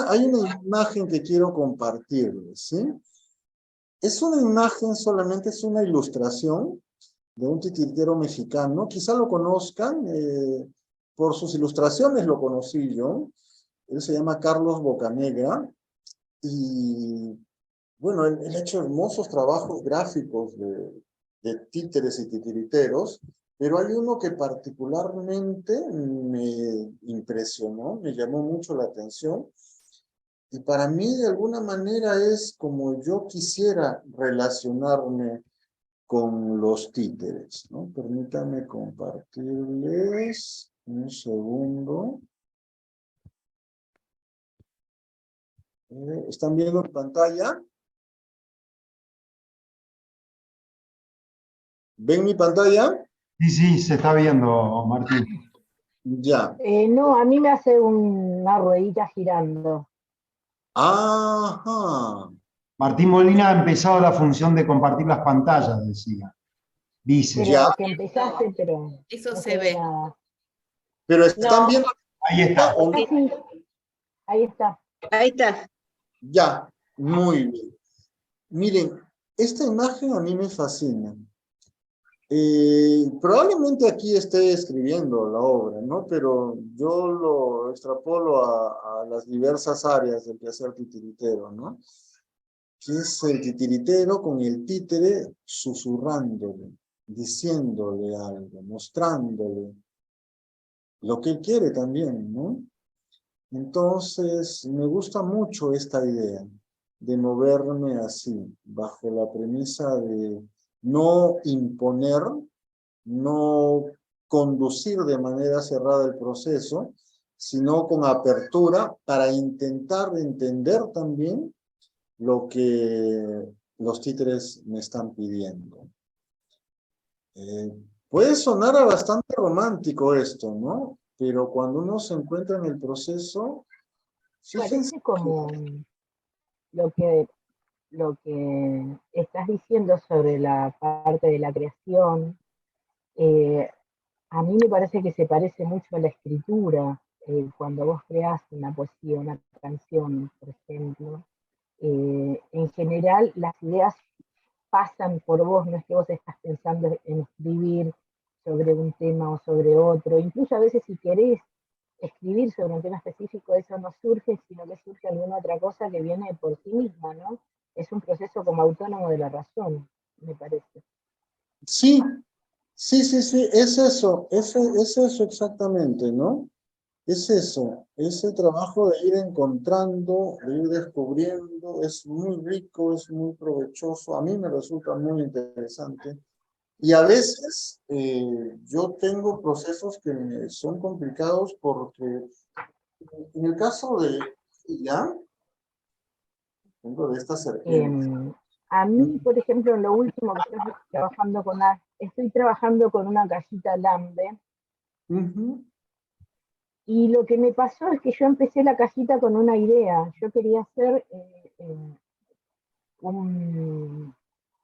hay una imagen que quiero compartirles, ¿sí? Es una imagen solamente, es una ilustración de un titiritero mexicano, quizá lo conozcan, por sus ilustraciones lo conocí yo. Él se llama Carlos Bocanegra y bueno, él ha hecho hermosos trabajos gráficos de títeres y titiriteros, pero hay uno que particularmente me impresionó, me llamó mucho la atención, y para mí de alguna manera es como yo quisiera relacionarme con los títeres, ¿no? Permítanme compartirles un segundo. ¿Están viendo en pantalla? ¿Ven mi pantalla? Sí, sí, se está viendo, Martín. Ya. No, a mí me hace una ruedita girando. Ajá. Martín Molina ha empezado la función de compartir las pantallas, decía. Dice. Ya, Pero que empezaste, pero Eso no se se ve ve. nada. pero ¿están No, viendo Ahí está. o no? sí, ahí está. Ahí está. Ya, muy bien. Miren, esta imagen a mí me fascina. Probablemente aquí esté escribiendo la obra, ¿no? Pero yo lo extrapolo a las diversas áreas del quehacer titiritero, ¿no? Que es el titiritero con el títere susurrándole, diciéndole algo, mostrándole lo que él quiere también, ¿no? Entonces, me gusta mucho esta idea de moverme así, bajo la premisa de no imponer, no conducir de manera cerrada el proceso, sino con apertura para intentar entender también lo que los títeres me están pidiendo. Puede sonar a bastante romántico esto, ¿no? Pero cuando uno se encuentra en el proceso, fíjense Parece como lo que, lo que estás diciendo sobre la parte de la creación. eh, a mí me parece que se parece mucho a la escritura. Cuando vos creás una poesía, una canción, por ejemplo, en general las ideas pasan por vos, no es que vos estás pensando en escribir sobre un tema o sobre otro. Incluso a veces si querés escribir sobre un tema específico, eso no surge, sino que surge alguna otra cosa que viene por sí misma, ¿no? Es un proceso como autónomo de la razón, me parece. sí, sí, es eso exactamente, ¿no? Es eso, ese trabajo de ir encontrando, de ir descubriendo, es muy rico, es muy provechoso, a mí me resulta muy interesante. Y a veces yo tengo procesos que me son complicados porque en el caso de ya, tengo de esta serpiente. A mí, por ejemplo, lo último que estoy trabajando con una cajita Lambe, Ujú. y lo que me pasó es que yo empecé la cajita con una idea. Yo quería hacer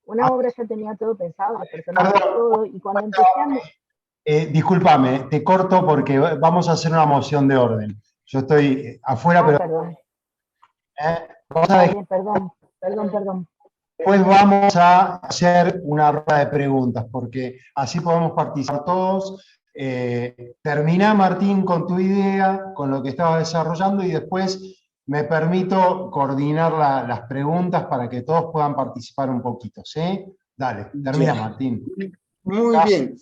una obra, ya tenía todo pensado, los personajes, Perdón, todo, y cuando empecé a... discúlpame, te corto porque vamos a hacer una moción de orden. Yo estoy afuera, pero Perdón, vamos a dejar. dale, perdón. Después vamos a hacer una ronda de preguntas, porque así podemos participar todos. Termina, Martín, con tu idea, con lo que estabas desarrollando, y después me permito coordinar las preguntas para que todos puedan participar un poquito, ¿sí? Dale, termina, Ya. Martín. Muy bien.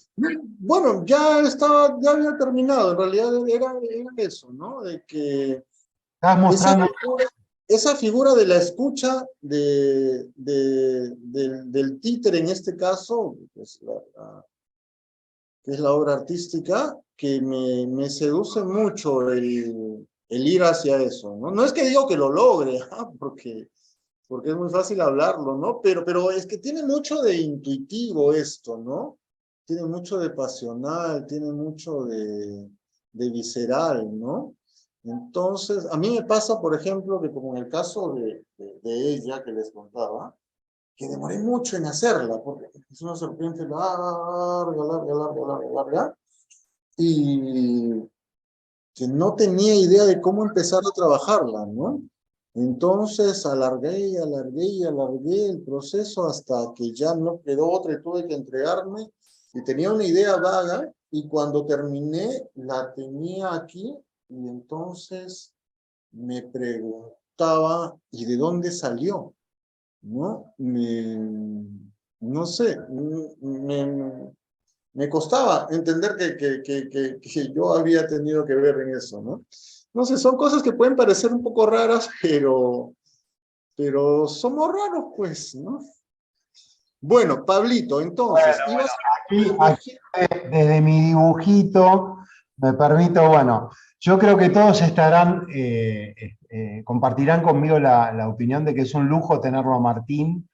Bueno, ya había terminado. En realidad era eso, ¿no? De que Estás esa mostrando. figura, esa figura de la escucha del títere, en este caso, pues que es la obra artística, que me seduce mucho el ir hacia eso, ¿no? No es que digo que lo logre, porque es muy fácil hablarlo, ¿no? Pero es que tiene mucho de intuitivo esto, ¿no? Tiene mucho de pasional, tiene mucho de visceral, ¿no? Entonces, a mí me pasa, por ejemplo, que como en el caso de ella que les contaba, que demoré mucho en hacerla, porque es una serpiente larga, y que no tenía idea de cómo empezar a trabajarla, ¿no? Entonces alargué el proceso hasta que ya no quedó otra y tuve que entregarme, y tenía una idea vaga, y cuando terminé la tenía aquí, y entonces me preguntaba, ¿y de dónde salió? ¿No? No sé, me costaba entender que yo había tenido que ver en eso, ¿no? No sé, son cosas que pueden parecer un poco raras, pero somos raros, pues, ¿no? Bueno, Pablito, entonces, ibas a... Aquí, desde mi dibujito, me permito, bueno, yo creo que todos estarán, compartirán conmigo la opinión de que es un lujo tenerlo a Martín,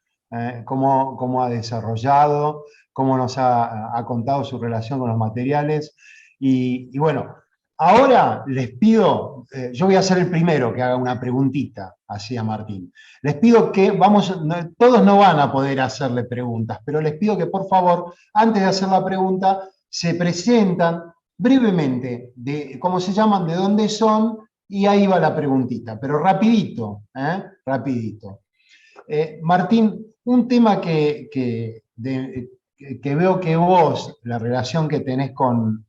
cómo ha desarrollado, cómo nos ha contado su relación con los materiales. Y bueno, ahora les pido, yo voy a ser el primero que haga una preguntita así a Martín. Les pido que todos no van a poder hacerle preguntas, pero les pido que por favor, antes de hacer la pregunta, se presentan brevemente de cómo se llaman, de dónde son, y ahí va la preguntita, pero rapidito, rapidito. Martín, un tema que veo que vos, la relación que tenés con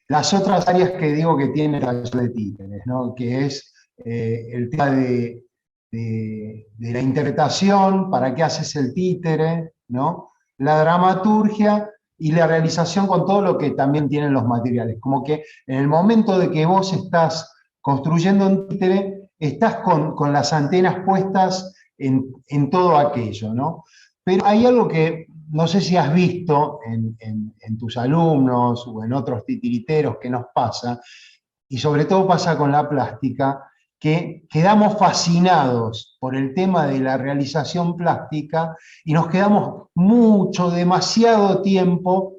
las otras áreas que digo que tiene el taller de títeres, ¿no? Que es el tema de la interpretación, para qué haces el títere, ¿no? La dramaturgia y la realización con todo lo que también tienen los materiales. Como que en el momento de que vos estás construyendo un títere, estás con las antenas puestas en todo aquello, ¿no? Pero hay algo que no sé si has visto en tus alumnos o en otros titiriteros que nos pasa, y sobre todo pasa con la plástica, que quedamos fascinados por el tema de la realización plástica y nos quedamos demasiado tiempo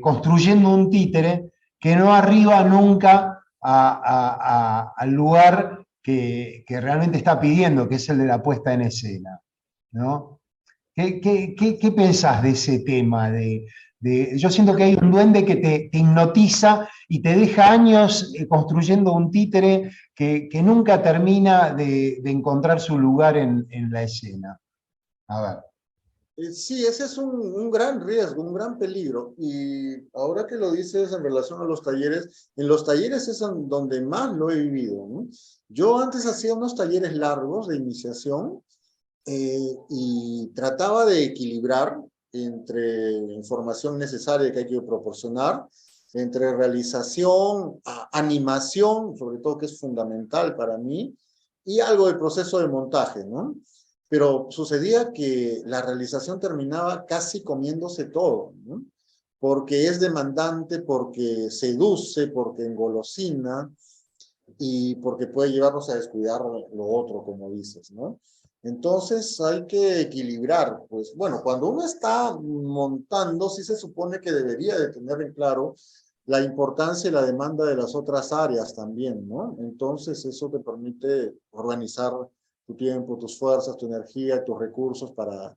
construyendo un títere que no arriba nunca al lugar que realmente está pidiendo, que es el de la puesta en escena, ¿no? ¿Qué pensás de ese tema? Yo siento que hay un duende que te hipnotiza y te deja años construyendo un títere que nunca termina de encontrar su lugar en la escena. A ver. Sí, ese es un gran riesgo, un gran peligro. Y ahora que lo dices en relación a los talleres, en los talleres es donde más lo he vivido, ¿no? Yo antes hacía unos talleres largos de iniciación y trataba de equilibrar entre información necesaria que hay que proporcionar, entre realización, animación, sobre todo que es fundamental para mí, y algo del proceso de montaje, ¿no? Pero sucedía que la realización terminaba casi comiéndose todo, ¿no? Porque es demandante, porque seduce, porque engolosina y porque puede llevarnos a descuidar lo otro, como dices, ¿no? Entonces hay que equilibrar, pues bueno, cuando uno está montando, sí se supone que debería de tener en claro la importancia y la demanda de las otras áreas también, ¿no? Entonces eso te permite organizar tu tiempo, tus fuerzas, tu energía, tus recursos para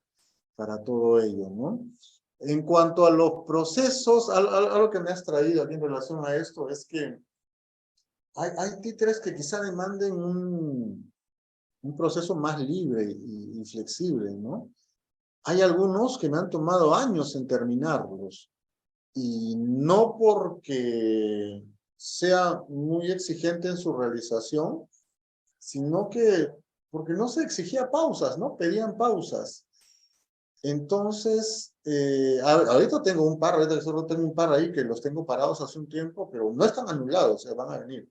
todo ello, ¿no? En cuanto a los procesos, algo que me has traído aquí en relación a esto es que hay títeres que quizá demanden un proceso más libre y flexible, ¿no? Hay algunos que me han tomado años en terminarlos, y no porque sea muy exigente en su realización, sino que porque no se exigía pausas, ¿no? Pedían pausas. Entonces, ahorita tengo un par, ahorita solo tengo un par ahí que los tengo parados hace un tiempo, pero no están anulados, o sea, van a venir.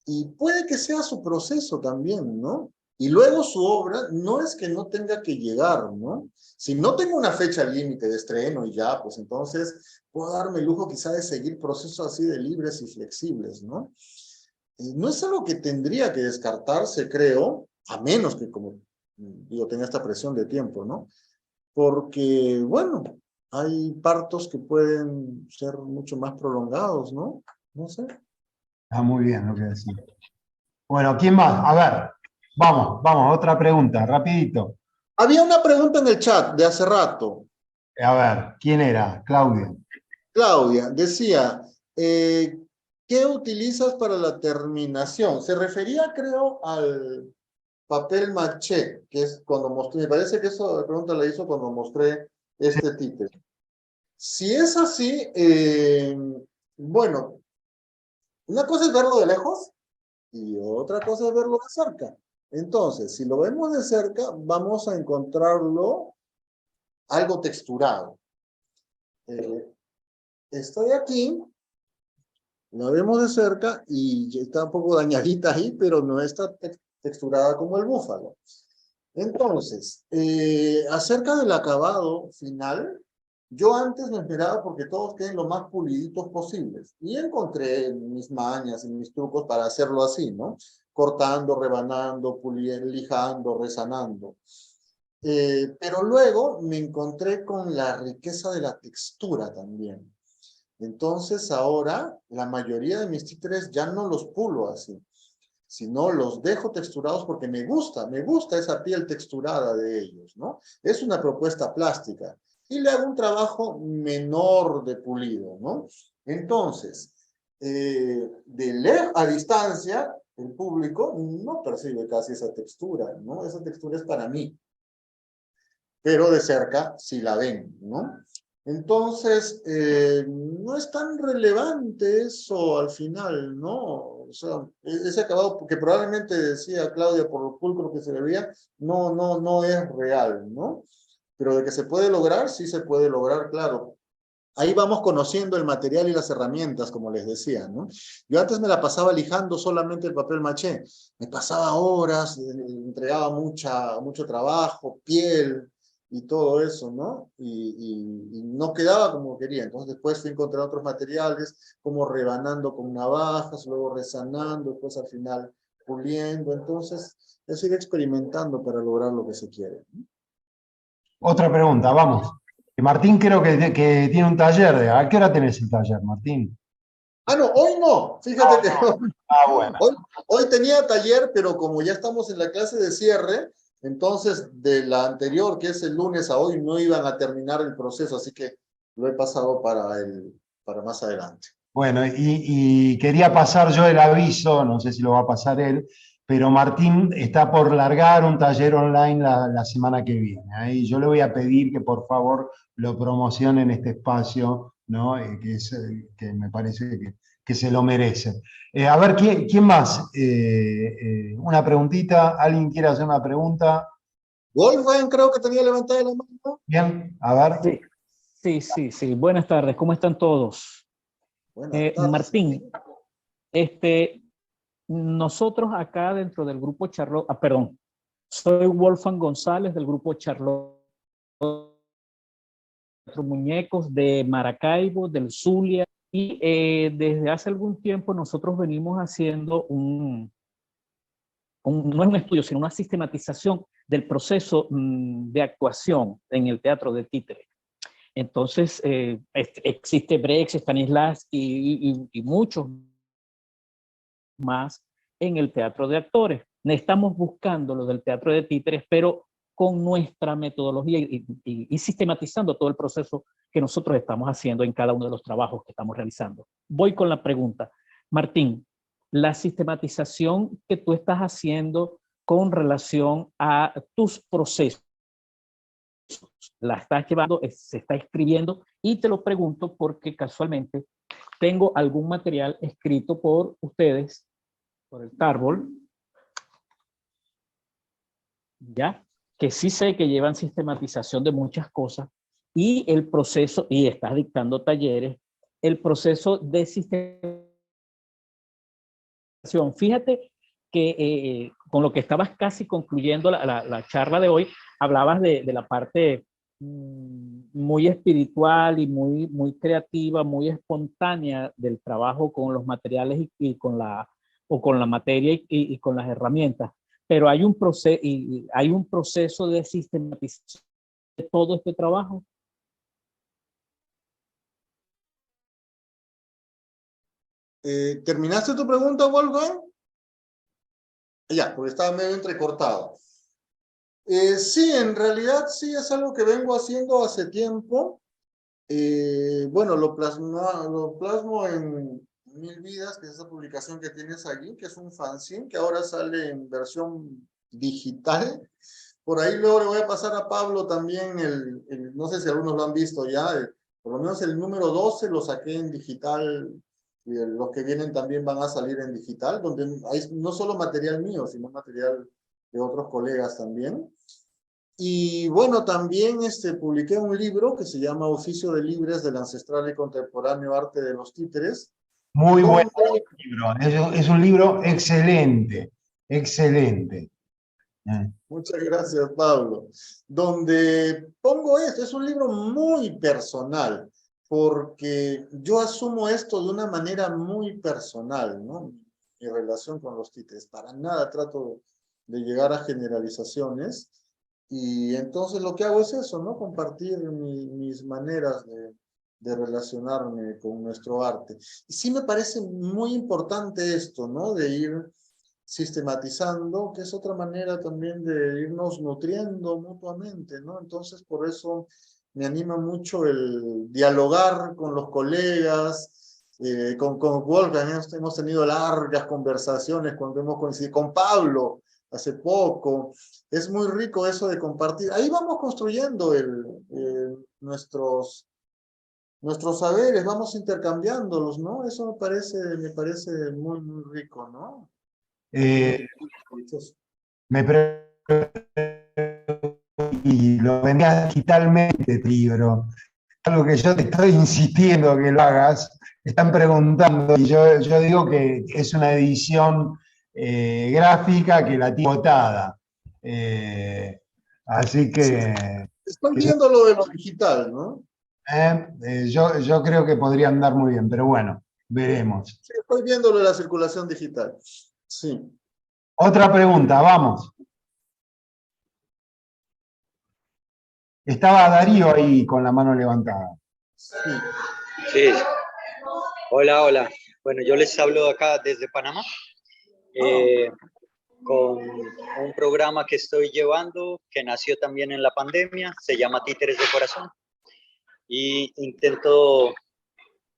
Y puede que sea su proceso también, ¿no? Y luego su obra no es que no tenga que llegar, ¿no? Si no tengo una fecha límite de estreno y ya, pues entonces puedo darme el lujo quizá de seguir procesos así de libres y flexibles, ¿no? No es algo que tendría que descartarse, creo, a menos que, como digo, tenga esta presión de tiempo, ¿no? Porque, bueno, hay partos que pueden ser mucho más prolongados, ¿no? No sé. Está muy bien lo que decís. Bueno, ¿quién más? A ver, vamos, otra pregunta, rapidito. Había una pregunta en el chat de hace rato. A ver, ¿quién era? Claudia. Claudia decía, ¿qué utilizas para la terminación? Se refería, creo, al papel maché, que es cuando mostré, me parece que esa pregunta la hizo cuando mostré este título. Si es así, bueno, una cosa es verlo de lejos y otra cosa es verlo de cerca. Entonces, si lo vemos de cerca, vamos a encontrarlo algo texturado. Estoy aquí, la vemos de cerca y ya está un poco dañadita ahí, pero no está texturada como el búfalo. Entonces, acerca del acabado final, yo antes me esperaba porque todos queden lo más puliditos posibles. Y encontré mis mañas y mis trucos para hacerlo así, ¿no? Cortando, rebanando, puliendo, lijando, resanando. Pero luego me encontré con la riqueza de la textura también. Entonces ahora la mayoría de mis títeres ya no los pulo así, sino los dejo texturados porque me gusta esa piel texturada de ellos, ¿no? Es una propuesta plástica. Y le hago un trabajo menor de pulido, ¿no? Entonces, a distancia, el público no percibe casi esa textura, ¿no? Esa textura es para mí, pero de cerca sí la ven, ¿no? Entonces, no es tan relevante eso al final, ¿no? O sea, ese acabado que probablemente decía Claudia por lo pulcro que se le veía, no es real, ¿no? Pero de que se puede lograr, sí se puede lograr, claro. Ahí vamos conociendo el material y las herramientas, como les decía, ¿no? Yo antes me la pasaba lijando solamente el papel maché. Me pasaba horas, entregaba mucho trabajo, piel y todo eso, ¿no? Y no quedaba como quería. Entonces después fui a encontrar otros materiales, como rebanando con navajas, luego resanando, después al final puliendo. Entonces, es ir experimentando para lograr lo que se quiere, ¿no? Otra pregunta, vamos. Martín creo que tiene un taller. ¿A qué hora tenés el taller, Martín? Ah, no, hoy no. Fíjate que Bueno. hoy tenía taller, pero como ya estamos en la clase de cierre, entonces de la anterior, que es el lunes a hoy, no iban a terminar el proceso, así que lo he pasado para más adelante. Bueno, y quería pasar yo el aviso, no sé si lo va a pasar él, pero Martín está por largar un taller online la semana que viene. Ahí yo le voy a pedir que por favor lo promocione en este espacio, ¿no? Que me parece que se lo merece. A ver, ¿quién más? Una preguntita, ¿alguien quiere hacer una pregunta? Wolfgang creo que tenía levantada la mano. Bien, a ver. Sí, sí. Buenas tardes, ¿cómo están todos? Buenas tardes. Martín, nosotros acá dentro del grupo Charlotte, perdón, soy Wolfgang González del grupo Charlotte Muñecos de Maracaibo, del Zulia, y desde hace algún tiempo nosotros venimos haciendo no es un estudio, sino una sistematización del proceso de actuación en el teatro de títere. Entonces, existe Brecht, Stanislavski y muchos más en el teatro de actores. Estamos buscando lo del teatro de títeres, pero con nuestra metodología y sistematizando todo el proceso que nosotros estamos haciendo en cada uno de los trabajos que estamos realizando. Voy con la pregunta. Martín, la sistematización que tú estás haciendo con relación a tus procesos, la estás llevando, se está escribiendo, y te lo pregunto porque casualmente tengo algún material escrito por ustedes, por el Tarbol, ya, que sí sé que llevan sistematización de muchas cosas, y el proceso, y estás dictando talleres, el proceso de sistematización. Fíjate que con lo que estabas casi concluyendo la charla de hoy, hablabas de la parte muy espiritual y muy creativa, muy espontánea del trabajo con los materiales y con la materia y con las herramientas. Pero hay un proceso de sistematización de todo este trabajo. ¿Terminaste tu pregunta, Wolfgang? Ya, porque estaba medio entrecortado. Sí, en realidad sí es algo que vengo haciendo hace tiempo. Bueno, lo plasmo en Mil Vidas, que es esa publicación que tienes allí, que es un fanzine que ahora sale en versión digital. Por ahí luego le voy a pasar a Pablo también no sé si algunos lo han visto ya, por lo menos el número 12 lo saqué en digital, y los que vienen también van a salir en digital, donde hay no solo material mío, sino material de otros colegas también. Y bueno, también publiqué un libro que se llama Oficio de Libres del Ancestral y Contemporáneo Arte de los Títeres. Muy buen donde, libro, es un libro excelente, excelente. Muchas gracias, Pablo. Donde pongo esto, es un libro muy personal, porque yo asumo esto de una manera muy personal, ¿no? Mi relación con los títeres. Para nada trato de llegar a generalizaciones. Y entonces lo que hago es eso, ¿no? Compartir mis maneras de relacionarme con nuestro arte. Y sí me parece muy importante esto, ¿no? De ir sistematizando, que es otra manera también de irnos nutriendo mutuamente, ¿no? Entonces, por eso me anima mucho el dialogar con los colegas, con Wolfgang hemos tenido largas conversaciones cuando hemos coincidido, con Pablo hace poco. Es muy rico eso de compartir. Ahí vamos construyendo nuestros saberes, vamos intercambiándolos, ¿no? Eso me parece muy, muy rico, ¿no? Me y lo vendías digitalmente, este libro. Algo que yo te estoy insistiendo que lo hagas, están preguntando, y yo digo que es una edición gráfica que la tiene botada. Así que estoy viendo lo de lo digital, ¿no? yo creo que podría andar muy bien, pero bueno, veremos. Sí, estoy viendo lo de la circulación digital. Sí. Otra pregunta, vamos. Estaba Darío ahí con la mano levantada. Sí. Hola, hola. Bueno, yo les hablo acá desde Panamá con un programa que estoy llevando que nació también en la pandemia, se llama Títeres de Corazón, y intento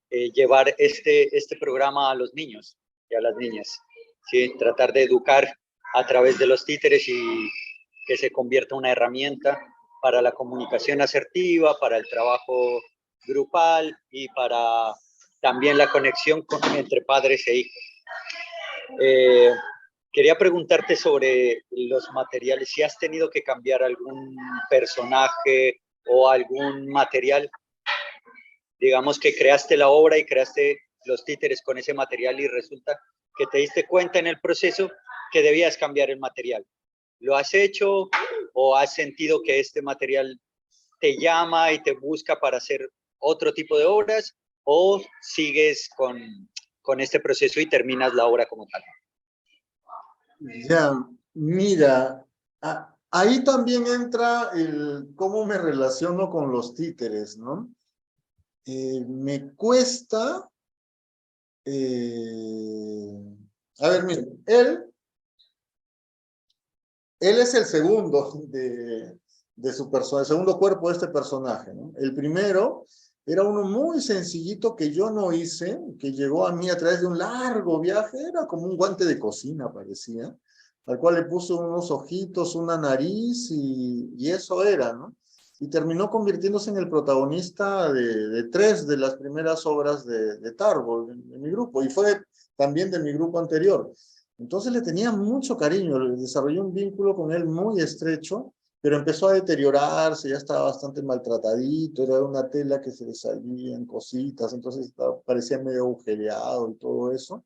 llevar este programa a los niños y a las niñas, ¿sí? Tratar de educar a través de los títeres y que se convierta en una herramienta para la comunicación asertiva, para el trabajo grupal y para también la conexión entre padres e hijos. Quería preguntarte sobre los materiales, si has tenido que cambiar algún personaje o algún material. Digamos que creaste la obra y creaste los títeres con ese material y resulta que te diste cuenta en el proceso que debías cambiar el material. ¿Lo has hecho o has sentido que este material te llama y te busca para hacer otro tipo de obras, o sigues con este proceso y terminas la obra como tal? Ya, mira, ahí también entra cómo me relaciono con los títeres, ¿no? Me cuesta, a ver, mira, él es el segundo de su persona, el segundo cuerpo de este personaje, ¿no? El primero era uno muy sencillito que yo no hice, que llegó a mí a través de un largo viaje, era como un guante de cocina, parecía, al cual le puse unos ojitos, una nariz y eso era, ¿no? Y terminó convirtiéndose en el protagonista de 3 de las primeras obras de Tarbol, de mi grupo, y fue también de mi grupo anterior. Entonces le tenía mucho cariño, desarrollé un vínculo con él muy estrecho, pero empezó a deteriorarse, ya estaba bastante maltratadito, era una tela que se le salían cositas, entonces parecía medio agujereado y todo eso.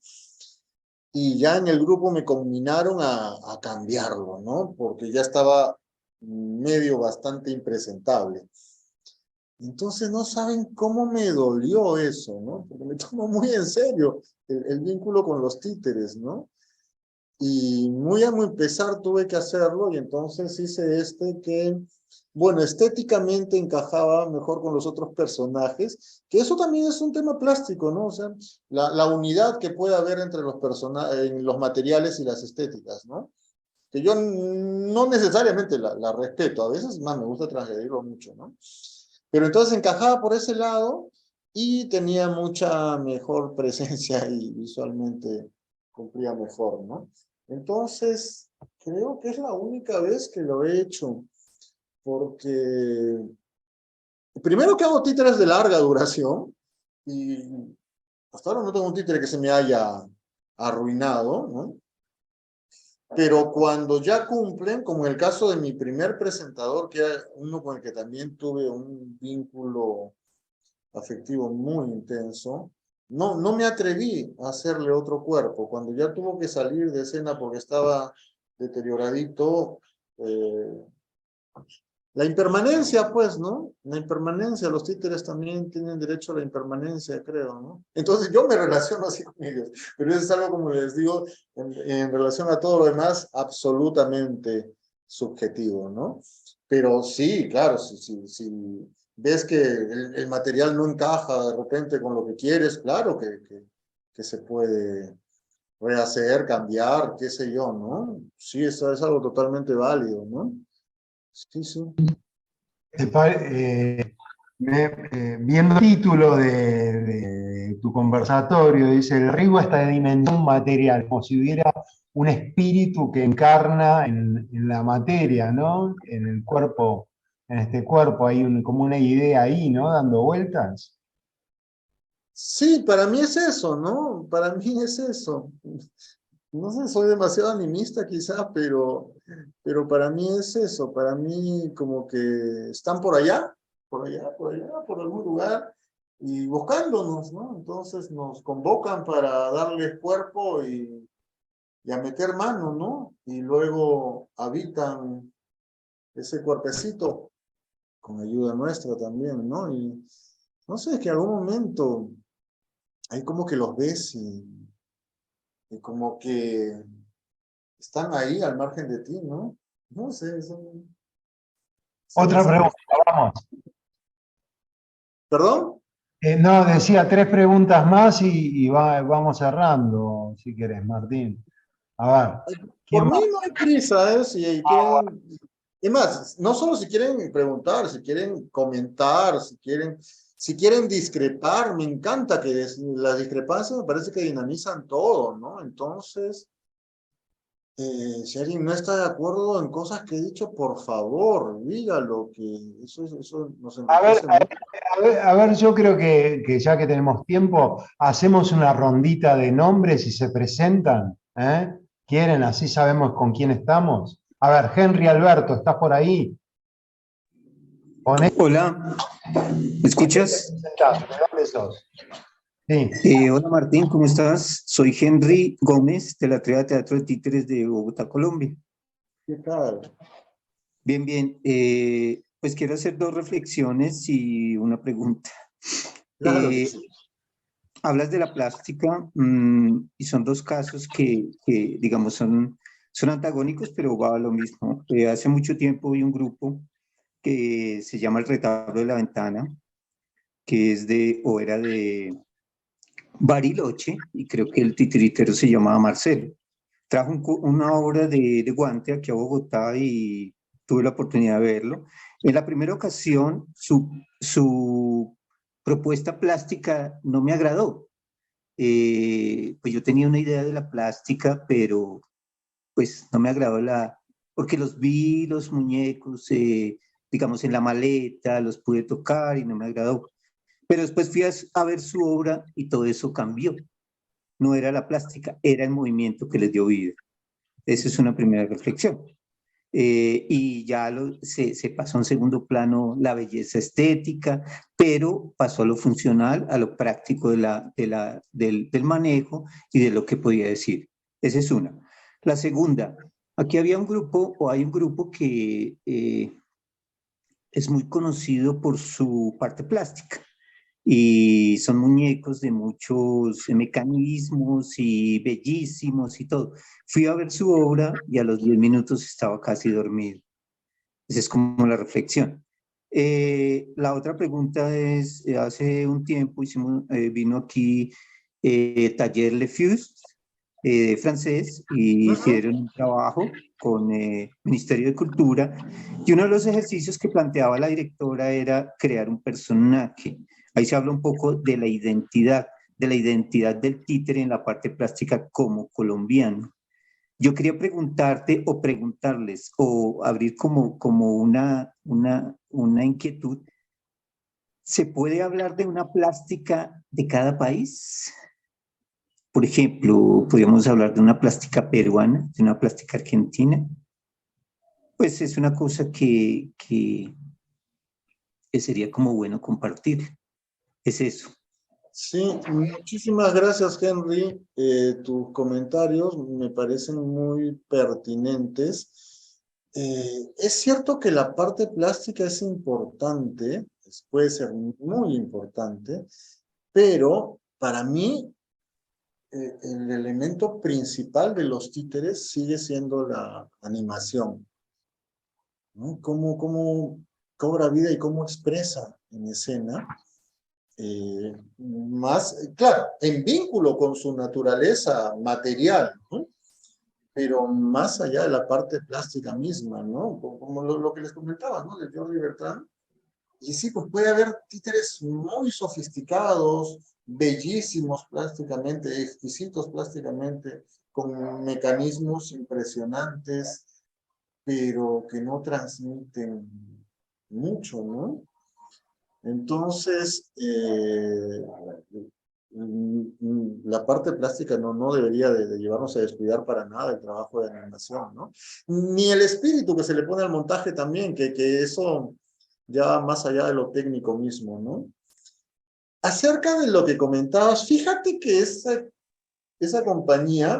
Y ya en el grupo me combinaron a cambiarlo, ¿no? Porque ya estaba medio bastante impresentable. Entonces no saben cómo me dolió eso, ¿no? Porque me tomo muy en serio el vínculo con los títeres, ¿no? Y muy a muy pesar tuve que hacerlo y entonces hice que, bueno, estéticamente encajaba mejor con los otros personajes, que eso también es un tema plástico, ¿no? O sea, la unidad que puede haber entre los materiales y las estéticas, ¿no? Que yo no necesariamente la respeto, a veces más me gusta transgredirlo mucho, ¿no? Pero entonces encajaba por ese lado y tenía mucha mejor presencia y visualmente cumplía mejor, ¿no? Entonces, creo que es la única vez que lo he hecho, porque primero que hago títeres de larga duración, y hasta ahora no tengo un títere que se me haya arruinado, ¿no? Pero cuando ya cumplen, como en el caso de mi primer presentador, que era uno con el que también tuve un vínculo afectivo muy intenso, no me atreví a hacerle otro cuerpo. Cuando ya tuvo que salir de escena porque estaba deterioradito, la impermanencia, pues, ¿no? La impermanencia, los títeres también tienen derecho a la impermanencia, creo, ¿no? Entonces yo me relaciono así con ellos, pero eso es algo, como les digo, en relación a todo lo demás, absolutamente subjetivo, ¿no? Pero sí, claro, si ves que el material no encaja de repente con lo que quieres, claro que se puede rehacer, cambiar, qué sé yo, ¿no? Sí, eso es algo totalmente válido, ¿no? Sí, sí. Viendo el título de tu conversatorio, dice, el ritmo está de dimensión material, como si hubiera un espíritu que encarna en la materia, ¿no? En el cuerpo, en este cuerpo, hay como una idea ahí, ¿no? Dando vueltas. Sí, para mí es eso, ¿no? Para mí es eso. No sé, soy demasiado animista quizá, pero para mí es eso. Para mí como que están por algún lugar y buscándonos, ¿no? Entonces nos convocan para darles cuerpo y a meter mano, ¿no? Y luego habitan ese cuerpecito con ayuda nuestra también, ¿no? Y no sé, es que en algún momento ahí como que los ves y como que están ahí al margen de ti, ¿no? No sé, Otra pregunta, vamos. ¿Perdón? No, decía 3 preguntas más y vamos cerrando, si querés, Martín. A ver, ¿quién Por mí más? no hay prisa, ¿eh? Si quieren, es más, no solo si quieren preguntar, si quieren comentar, si quieren discrepar, me encanta que las discrepancias me parece que dinamizan todo, ¿no? Entonces, si alguien no está de acuerdo en cosas que he dicho, por favor, dígalo, que eso nos A ver, enriquece mucho. a ver, yo creo que ya que tenemos tiempo, hacemos una rondita de nombres y se presentan, ¿eh? ¿Quieren? Así sabemos con quién estamos. A ver, Henry Alberto, ¿estás por ahí? Hola, ¿me ¿Con quién te escuchas? presentás? ¿De dónde sos? Sí. Hola Martín, ¿cómo estás? Soy Henry Gómez de la Tría de Teatro de Títeres de Bogotá, Colombia. ¿Qué tal? Bien, bien. Pues quiero hacer 2 reflexiones y una pregunta. Claro que Eh, sí. Hablas de la plástica y son 2 casos que, digamos, son antagónicos, pero va a lo mismo. Hace mucho tiempo vi un grupo que se llama El Retablo de la Ventana, que es o era de Bariloche, y creo que el titiritero se llamaba Marcelo. Trajo una obra de Guante aquí a Bogotá y tuve la oportunidad de verlo. En la primera ocasión, su propuesta plástica no me agradó. Pues yo tenía una idea de la plástica, pero pues no me agradó porque los vi, los muñecos, digamos, en la maleta, los pude tocar y no me agradó. Pero después fui a ver su obra y todo eso cambió. No era la plástica, era el movimiento que les dio vida. Esa es una primera reflexión. Y ya se pasó a un segundo plano la belleza estética, pero pasó a lo funcional, a lo práctico del manejo y de lo que podía decir. Esa es una. La segunda, aquí había un grupo, o hay un grupo que es muy conocido por su parte plástica y son muñecos de muchos mecanismos y bellísimos y todo. Fui a ver su obra y a los 10 minutos estaba casi dormido. Esa es como la reflexión. La otra pregunta es, hace un tiempo vino aquí Taller Le Fuse de francés y hicieron un trabajo con Ministerio de Cultura y uno de los ejercicios que planteaba la directora era crear un personaje. Ahí se habla un poco de la identidad del títere en la parte plástica como colombiano. Yo quería preguntarte o preguntarles o abrir como una inquietud. ¿Se puede hablar de una plástica de cada país? Por ejemplo, podríamos hablar de una plástica peruana, de una plástica argentina. Pues es una cosa que sería como bueno compartir. Es eso. Sí, muchísimas gracias, Henry. Tus comentarios me parecen muy pertinentes. Es cierto que la parte plástica es importante, puede ser muy importante, pero para mí el elemento principal de los títeres sigue siendo la animación. ¿no? Cómo cobra vida y cómo expresa en escena. Claro, en vínculo con su naturaleza material, ¿no? Pero más allá de la parte plástica misma, ¿no? Como lo que les comentaba, ¿no? De Jordi Bertrand. Y sí, pues puede haber títeres muy sofisticados, bellísimos plásticamente, exquisitos plásticamente, con mecanismos impresionantes, pero que no transmiten mucho, ¿no? Entonces, la parte plástica no debería de llevarnos a descuidar para nada el trabajo de animación, ¿no? Ni el espíritu que se le pone al montaje también, que eso ya va más allá de lo técnico mismo, ¿no? Acerca de lo que comentabas, fíjate que esa compañía,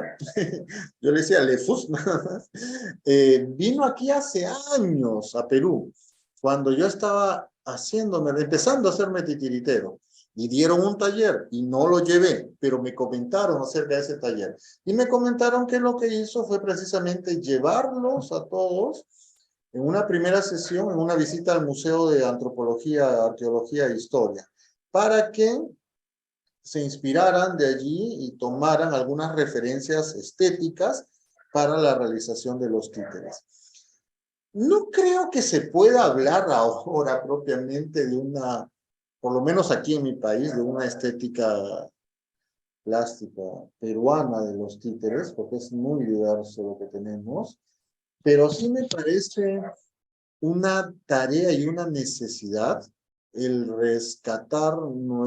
yo le decía Lefus, vino aquí hace años a Perú, cuando yo estaba empezando a hacerme titiritero, y dieron un taller, y no lo llevé, pero me comentaron acerca de ese taller, y me comentaron que lo que hizo fue precisamente llevarlos a todos en una primera sesión, en una visita al Museo de Antropología, Arqueología e Historia, para que se inspiraran de allí y tomaran algunas referencias estéticas para la realización de los títeres. No creo que se pueda hablar ahora propiamente de una, por lo menos aquí en mi país, de una estética plástica peruana de los títeres, porque es muy diverso lo que tenemos, pero sí me parece una tarea y una necesidad el rescatar,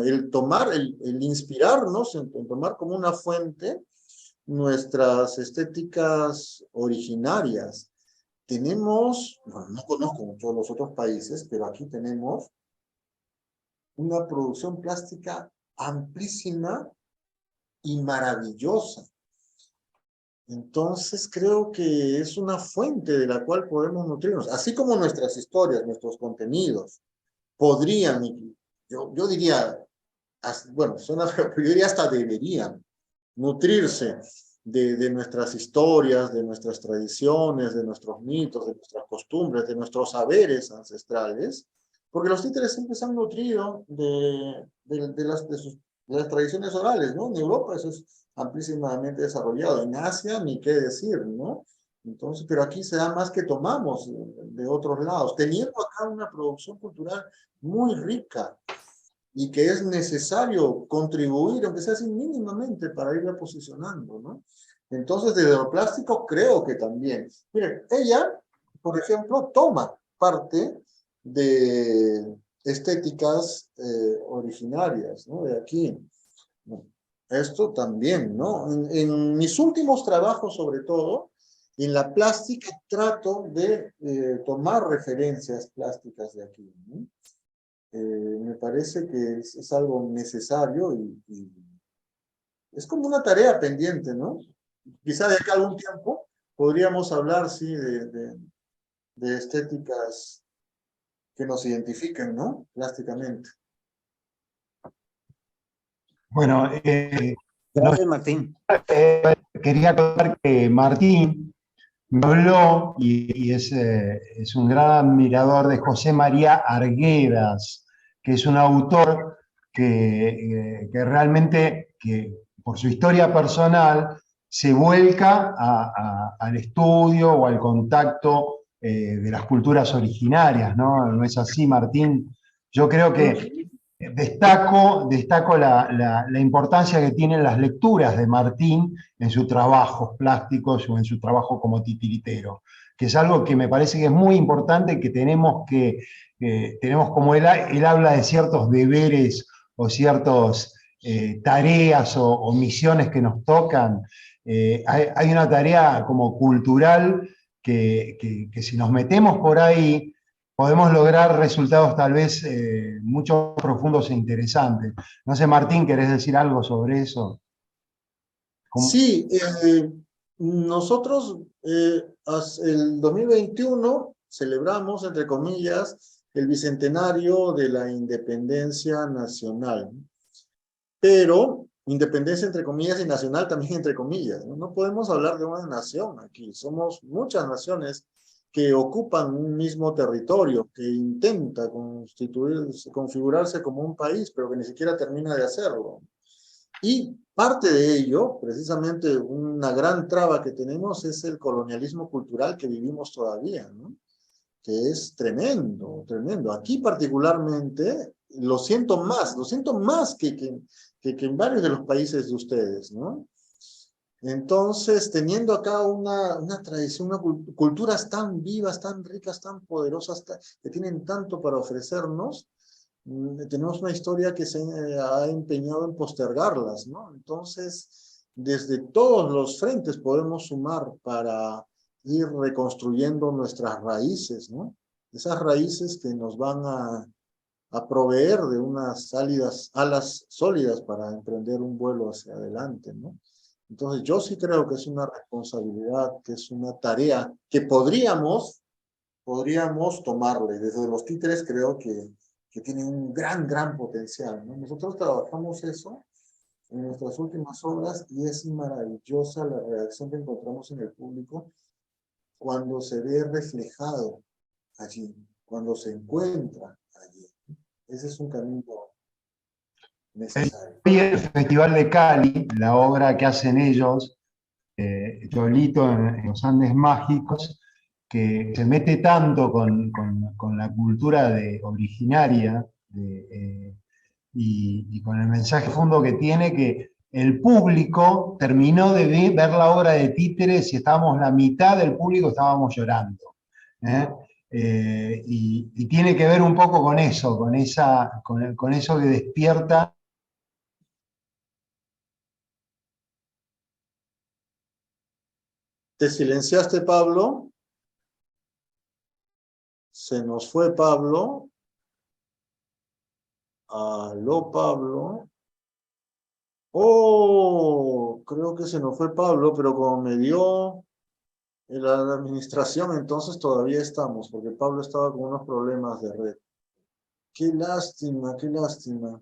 el inspirarnos, en tomar como una fuente nuestras estéticas originarias. Tenemos, bueno, no conozco todos los otros países, pero aquí tenemos una producción plástica amplísima y maravillosa. Entonces creo que es una fuente de la cual podemos nutrirnos, así como nuestras historias, nuestros contenidos, podrían, yo diría, bueno, yo diría hasta deberían nutrirse de nuestras historias, de nuestras tradiciones, de nuestros mitos, de nuestras costumbres, de nuestros saberes ancestrales, porque los títeres siempre se han nutrido de las tradiciones orales, ¿no? En Europa eso es amplísimamente desarrollado, en Asia ni qué decir, ¿no? Entonces, pero aquí se da más que tomamos de otros lados, teniendo acá una producción cultural muy rica, y que es necesario contribuir, aunque sea así mínimamente, para irla posicionando, ¿no? Entonces, desde lo plástico creo que también. Miren, ella, por ejemplo, toma parte de estéticas originarias, ¿no? De aquí. Esto también, ¿no? En mis últimos trabajos, sobre todo, en la plástica trato de tomar referencias plásticas de aquí, ¿no? Me parece que es algo necesario y es como una tarea pendiente, ¿no? Quizá de acá a algún tiempo podríamos hablar, sí, de estéticas que nos identifiquen, ¿no? Plásticamente. Bueno, Gracias, Martín. quería contar que Martín me habló y es un gran admirador de José María Arguedas, que es un autor que realmente, por su historia personal, se vuelca al estudio o al contacto de las culturas originarias, ¿no? ¿No es así, Martín? Yo creo que destaco la importancia que tienen las lecturas de Martín en sus trabajos plásticos o en su trabajo como titiritero, que es algo que me parece que es muy importante, que tenemos como él habla de ciertos deberes o ciertas tareas o misiones que nos tocan. Hay una tarea como cultural que si nos metemos por ahí, podemos lograr resultados tal vez mucho profundos e interesantes. No sé, Martín, ¿querés decir algo sobre eso? Sí, nosotros el 2021 celebramos, entre comillas, el bicentenario de la independencia nacional. Pero independencia entre comillas y nacional también entre comillas, ¿no? No podemos hablar de una nación aquí. Somos muchas naciones que ocupan un mismo territorio, que intenta configurarse como un país, pero que ni siquiera termina de hacerlo. Y parte de ello, precisamente una gran traba que tenemos, es el colonialismo cultural que vivimos todavía, ¿no? Que es tremendo, tremendo. Aquí particularmente lo siento más que en varios de los países de ustedes, ¿no? Entonces, teniendo acá una tradición, culturas tan vivas, tan ricas, tan poderosas, que tienen tanto para ofrecernos, tenemos una historia que se ha empeñado en postergarlas, ¿no? Entonces, desde todos los frentes podemos sumar para ir reconstruyendo nuestras raíces, ¿no? Esas raíces que nos van a proveer de unas alas sólidas para emprender un vuelo hacia adelante, ¿no? Entonces, yo sí creo que es una responsabilidad, que es una tarea que podríamos tomarle. Desde los títeres creo que tiene un gran potencial, ¿no? Nosotros trabajamos eso en nuestras últimas obras y es maravillosa la reacción que encontramos en el público cuando se ve reflejado allí, cuando se encuentra allí. Ese es un camino necesario. Hoy el Festival de Cali, la obra que hacen ellos, Yolito en los Andes Mágicos, que se mete tanto con la cultura originaria y con el mensaje fondo que tiene, que el público terminó de ver la obra de títeres y estábamos, la mitad del público estábamos llorando. Y tiene que ver un poco con eso, con eso que despierta. ¿Te silenciaste, Pablo? Se nos fue Pablo. Aló, Pablo. Oh, creo que se nos fue Pablo, pero como me dio la administración, entonces todavía estamos, porque Pablo estaba con unos problemas de red. Qué lástima, qué lástima.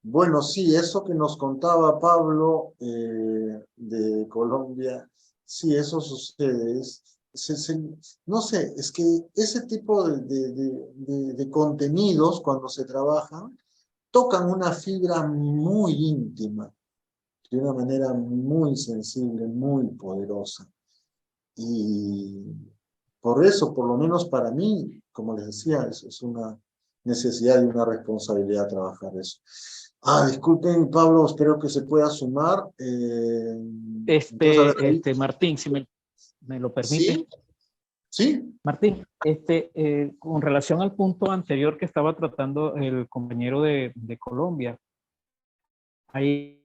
Bueno, sí, eso que nos contaba Pablo de Colombia, sí, eso sucede. No sé, es que ese tipo de contenidos, cuando se trabajan, tocan una fibra muy íntima, de una manera muy sensible, muy poderosa. Y por eso, por lo menos para mí, como les decía, es una necesidad y una responsabilidad trabajar eso. Disculpen, Pablo, espero que se pueda sumar. Entonces, a ver, Martín, si me lo permite. ¿sí? ¿Sí? Martín, con relación al punto anterior que estaba tratando el compañero de Colombia, hay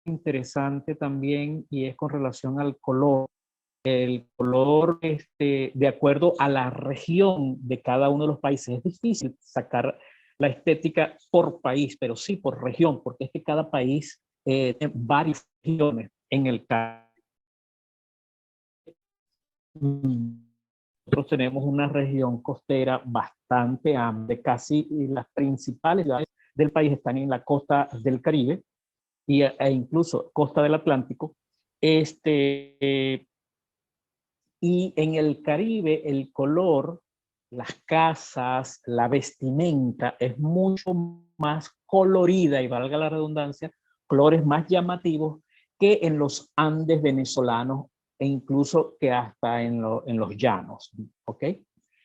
interesante también y es con relación al color. El color, de acuerdo a la región de cada uno de los países, es difícil sacar la estética por país, pero sí por región, porque es que cada país tiene varias regiones. En el caso, nosotros tenemos una región costera bastante amplia, casi las principales ciudades del país están en la costa del Caribe e incluso costa del Atlántico. Y en el Caribe el color, las casas, la vestimenta es mucho más colorida y valga la redundancia, colores más llamativos que en los Andes venezolanos e incluso que hasta en los llanos, ¿ok?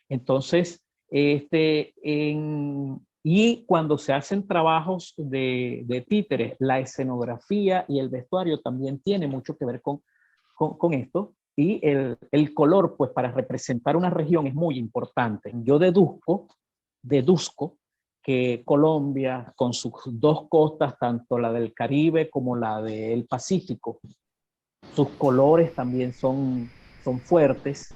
Entonces, y cuando se hacen trabajos de títeres, la escenografía y el vestuario también tiene mucho que ver con esto. Y el color, pues para representar una región es muy importante. Yo deduzco que Colombia, con sus dos costas, tanto la del Caribe como la del Pacífico, sus colores también son fuertes,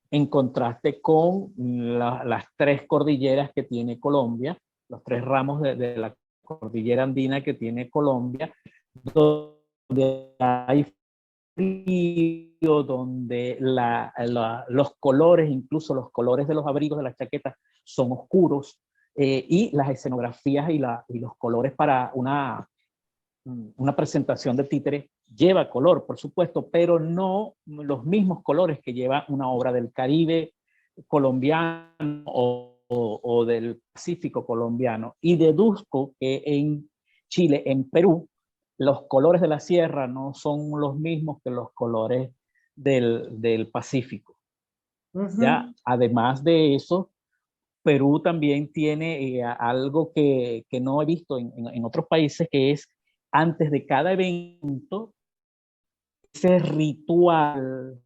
en contraste con las tres cordilleras que tiene Colombia, los tres ramos de la cordillera andina que tiene Colombia, donde hay frío, donde los colores, incluso los colores de los abrigos de las chaquetas son oscuros, y las escenografías y los colores para una presentación de títere lleva color, por supuesto, pero no los mismos colores que lleva una obra del Caribe colombiano o del Pacífico colombiano. Y deduzco que en Chile, en Perú, los colores de la sierra no son los mismos que los colores del Pacífico. ¿Ya? Además de eso, Perú también tiene algo que no he visto en otros países, que es antes de cada evento, ese ritual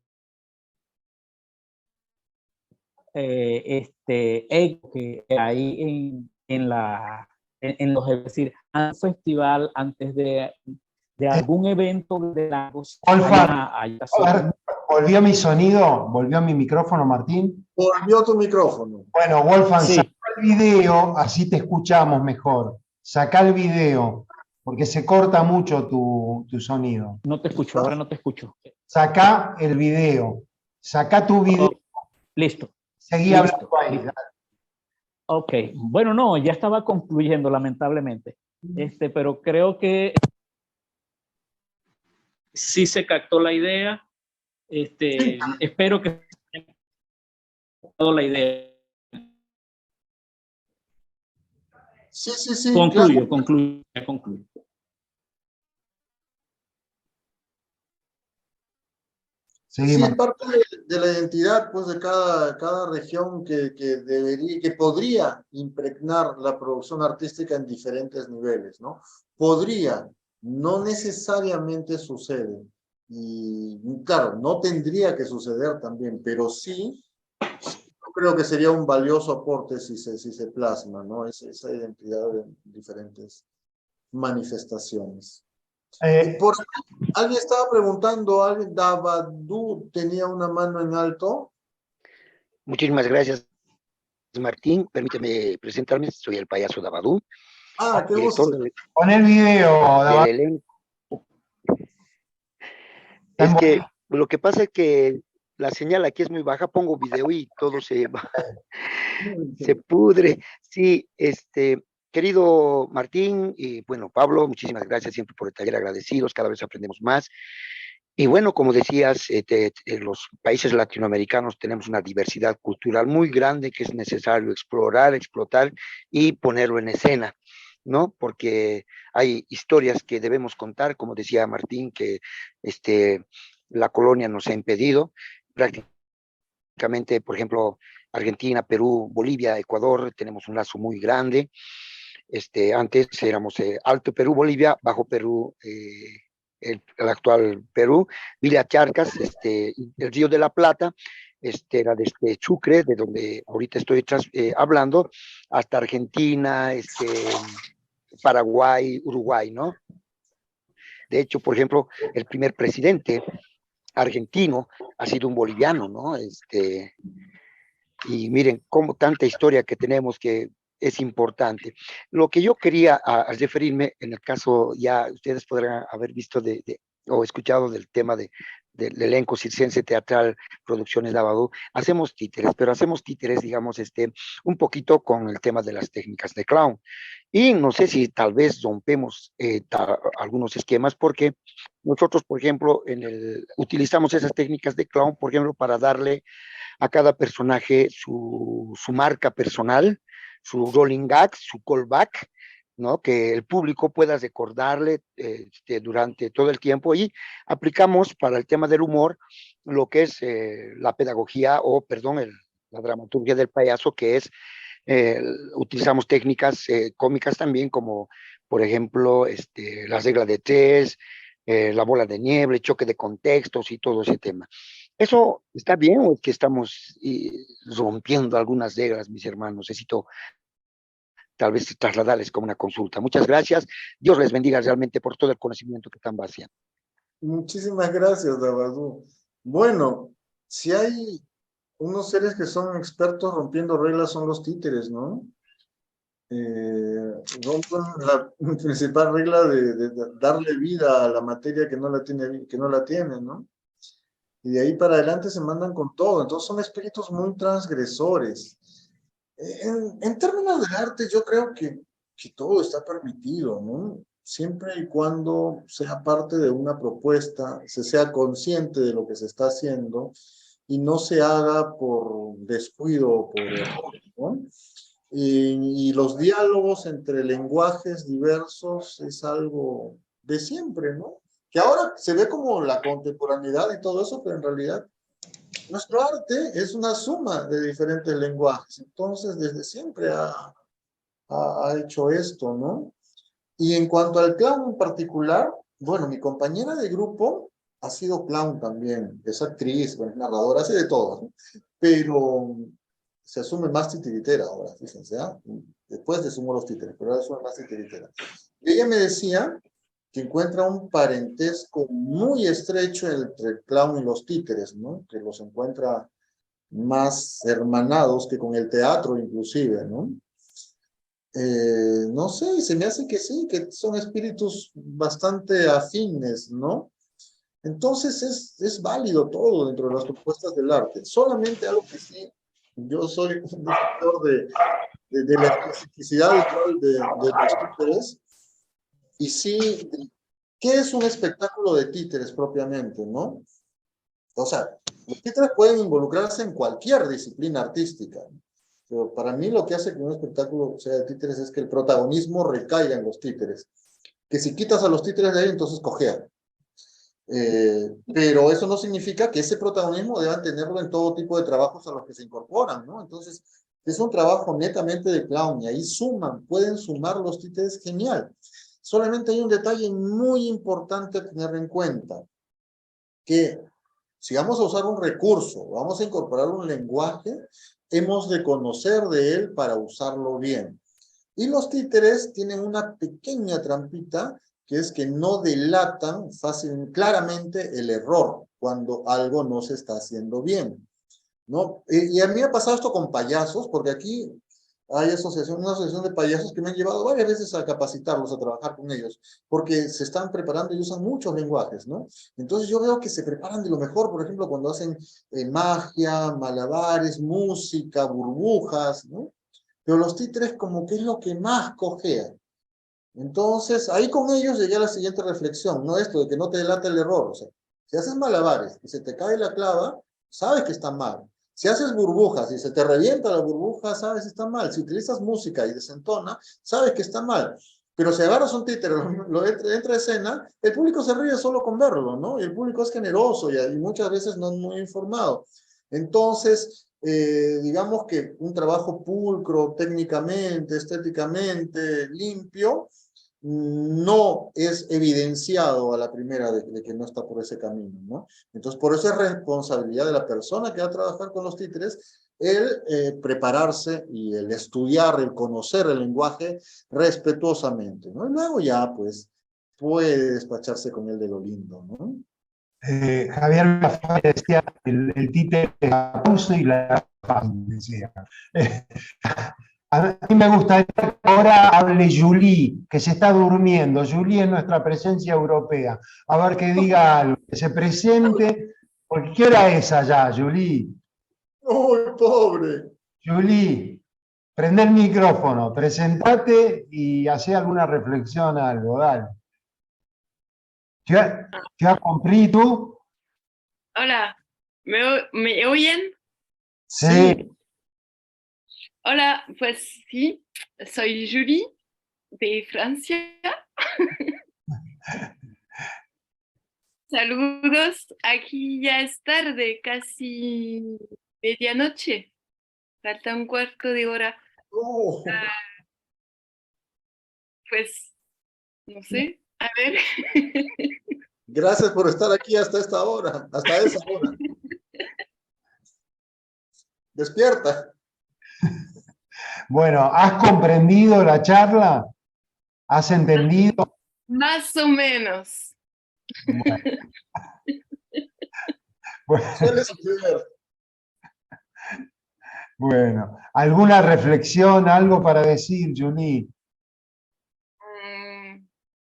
que hay en los, es decir, un festival, antes de algún evento de la Wolfgang, ¿volvió mi sonido? ¿Volvió mi micrófono, Martín? Volvió tu micrófono. Bueno, Wolfgang, sí. saca el video, así te escuchamos mejor. Saca el video, porque se corta mucho tu sonido. No te escucho, ahora no te escucho. Saca el video. Saca tu video. Oh, listo. Seguí hablando ahí. Ok, bueno, no, ya estaba concluyendo, lamentablemente. Pero creo que sí se captó la idea. Espero que se haya captado la idea. Sí. Concluyo, Claro. concluyo. Sí, es parte de la identidad, pues, de cada región que podría impregnar la producción artística en diferentes niveles, ¿no? Podría, no necesariamente sucede. Y claro, no tendría que suceder también, pero sí, yo creo que sería un valioso aporte si se plasma, ¿no? Esa identidad en diferentes manifestaciones. Por alguien estaba preguntando, ¿alguien Dabadú tenía una mano en alto? Muchísimas gracias, Martín. Permíteme presentarme, soy el payaso Dabadú. Ah, qué director gusto. Pon el video, del elenco. Es que lo que pasa es que la señal aquí es muy baja, pongo video y todo se pudre. Sí, querido Martín y bueno, Pablo, muchísimas gracias siempre por el taller, agradecidos, cada vez aprendemos más. Y bueno, como decías, en los países latinoamericanos tenemos una diversidad cultural muy grande que es necesario explorar, explotar y ponerlo en escena, ¿no? Porque hay historias que debemos contar, como decía Martín, que la colonia nos ha impedido, prácticamente, por ejemplo, Argentina, Perú, Bolivia, Ecuador, tenemos un lazo muy grande. Antes éramos Alto Perú, Bolivia, Bajo Perú, el actual Perú, Villa Charcas, el Río de la Plata, era desde Sucre, de donde ahorita estoy hablando, hasta Argentina, Paraguay, Uruguay, ¿no? De hecho, por ejemplo, el primer presidente argentino ha sido un boliviano, ¿no? Y miren cómo tanta historia que tenemos que es importante. Lo que yo quería referirme, en el caso, ya ustedes podrán haber visto o escuchado del tema del elenco circense teatral Producciones Dabadú, hacemos títeres, pero hacemos títeres, digamos, un poquito con el tema de las técnicas de clown. Y no sé si tal vez rompemos algunos esquemas, porque nosotros, por ejemplo, utilizamos esas técnicas de clown, por ejemplo, para darle a cada personaje su marca personal, su rolling gag, su callback, ¿no? Que el público pueda recordarle durante todo el tiempo, y aplicamos para el tema del humor lo que es la pedagogía la dramaturgia del payaso, que es utilizamos técnicas cómicas también, como por ejemplo la regla de tres, la bola de nieve, el choque de contextos y todo ese tema. ¿Eso está bien o es que estamos rompiendo algunas reglas, mis hermanos? Necesito tal vez trasladarles como una consulta. Muchas gracias. Dios les bendiga realmente por todo el conocimiento que están vaciando. Muchísimas gracias, Dabadú. Bueno, si hay unos seres que son expertos rompiendo reglas, son los títeres, ¿no? Rompen la principal regla de darle vida a la materia que no la tiene, ¿no? Y de ahí para adelante se mandan con todo. Entonces son espíritus muy transgresores. En términos de arte, yo creo que todo está permitido, ¿no? siempre y cuando sea parte de una propuesta, se sea consciente de lo que se está haciendo y no se haga por descuido o por error, ¿no? Y los diálogos entre lenguajes diversos es algo de siempre, ¿no? Que ahora se ve como la contemporaneidad y todo eso, pero en realidad nuestro arte es una suma de diferentes lenguajes. Entonces, desde siempre ha hecho esto, ¿no? Y en cuanto al clown en particular, bueno, mi compañera de grupo ha sido clown también, es actriz, bueno, es narradora, hace de todo, ¿no? Pero se asume más titiritera ahora, fíjense, ¿eh? Después se sumó los títeres, pero ahora asume más titiritera. Y ella me decía que encuentra un parentesco muy estrecho entre el clown y los títeres, ¿no? Que los encuentra más hermanados que con el teatro inclusive, ¿no? No sé, se me hace que sí, que son espíritus bastante afines, ¿no? Entonces es válido todo dentro de las propuestas del arte. Solamente algo que sí, yo soy un defensor de la especificidad de los títeres. Y sí, ¿qué es un espectáculo de títeres propiamente, no? O sea, los títeres pueden involucrarse en cualquier disciplina artística, ¿no? Pero para mí lo que hace que un espectáculo sea de títeres es que el protagonismo recaiga en los títeres. Que si quitas a los títeres de ahí, entonces cojea. Pero eso no significa que ese protagonismo deban tenerlo en todo tipo de trabajos a los que se incorporan, ¿no? Entonces, es un trabajo netamente de clown y ahí suman, pueden sumar los títeres, genial. Solamente hay un detalle muy importante a tener en cuenta, que si vamos a usar un recurso, vamos a incorporar un lenguaje, hemos de conocer de él para usarlo bien. Y los títeres tienen una pequeña trampita, que es que no delatan claramente el error cuando algo no se está haciendo bien, ¿no? Y a mí me ha pasado esto con payasos, porque aquí hay una asociación de payasos que me han llevado varias veces a capacitarlos, a trabajar con ellos, porque se están preparando y usan muchos lenguajes, ¿no? Entonces yo veo que se preparan de lo mejor, por ejemplo, cuando hacen magia, malabares, música, burbujas, ¿no? Pero los títeres como que es lo que más cojea. Entonces, ahí con ellos llegué a la siguiente reflexión, no esto de que no te delata el error, o sea, si haces malabares y se te cae la clava, sabes que está mal. Si haces burbujas y se te revienta la burbuja, sabes que está mal. Si utilizas música y desentona, sabes que está mal. Pero si agarras un títere, entra a escena, el público se ríe solo con verlo, ¿no? Y el público es generoso y muchas veces no muy informado. Entonces, digamos que un trabajo pulcro, técnicamente, estéticamente, limpio, no es evidenciado a la primera de que no está por ese camino, ¿no? Entonces, por eso es responsabilidad de la persona que va a trabajar con los títeres el prepararse y el estudiar, el conocer el lenguaje respetuosamente, ¿no? Y luego ya, pues, puede despacharse con él de lo lindo, ¿no? Javier Lafay decía el títere es la aplauso y la paz, decía. A mí me gustaría que ahora hable Julie, que se está durmiendo. Julie es nuestra presencia europea. A ver que diga algo, que se presente. Porque ¿qué hora es allá, Julie? ¡Uy, pobre! Julie, prende el micrófono, presentate y hacé alguna reflexión, algo, dale. ¿Qué has compris tú? Hola, ¿me oyen? Sí. Hola, pues sí, soy Julie de Francia. Saludos, aquí ya es tarde, casi medianoche, falta un cuarto de hora. Oh. Pues, no sé, a ver. Gracias por estar aquí hasta esta hora, hasta esa hora. Despierta. Bueno, ¿has comprendido la charla? ¿Has entendido? Más o menos. Suele suceder. Bueno, ¿alguna reflexión, algo para decir, Julie?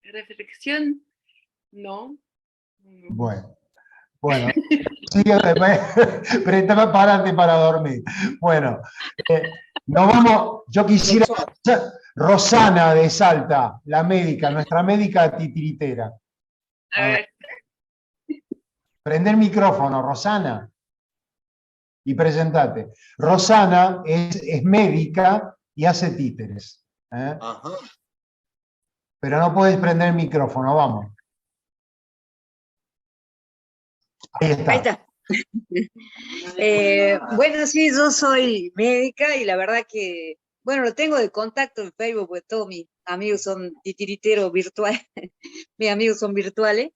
¿Reflexión? No. Bueno, sigue, párate para dormir. Bueno, nos vamos, yo quisiera Rosana de Salta, la médica, nuestra médica titiritera. A ver, Prende el micrófono, Rosana, y presentate. Rosana es médica y hace títeres. Ajá. Pero no puedes prender el micrófono, vamos. Ahí está. Ahí está. Bueno, sí, yo soy médica y la verdad que, bueno, lo tengo de contacto en Facebook, porque todos mis amigos son titiriteros virtuales, mis amigos son virtuales,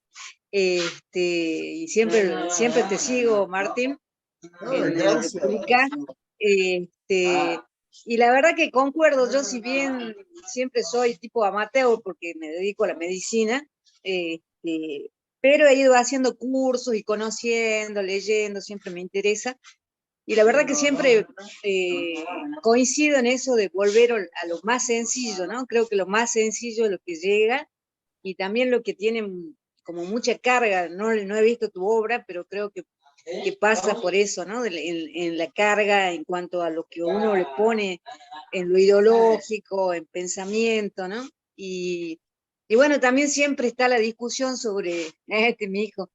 y siempre te sigo, Martín, en lo que publicás. Y la verdad que concuerdo, yo si bien siempre soy tipo amateur porque me dedico a la medicina, pero he ido haciendo cursos y conociendo, leyendo, siempre me interesa. Y la verdad que siempre coincido en eso de volver a lo más sencillo, ¿no? Creo que lo más sencillo es lo que llega y también lo que tiene como mucha carga. No he visto tu obra, pero creo que pasa por eso, ¿no? En la carga en cuanto a lo que uno le pone en lo ideológico, en pensamiento, ¿no? Y bueno, también siempre está la discusión sobre, mi hijo,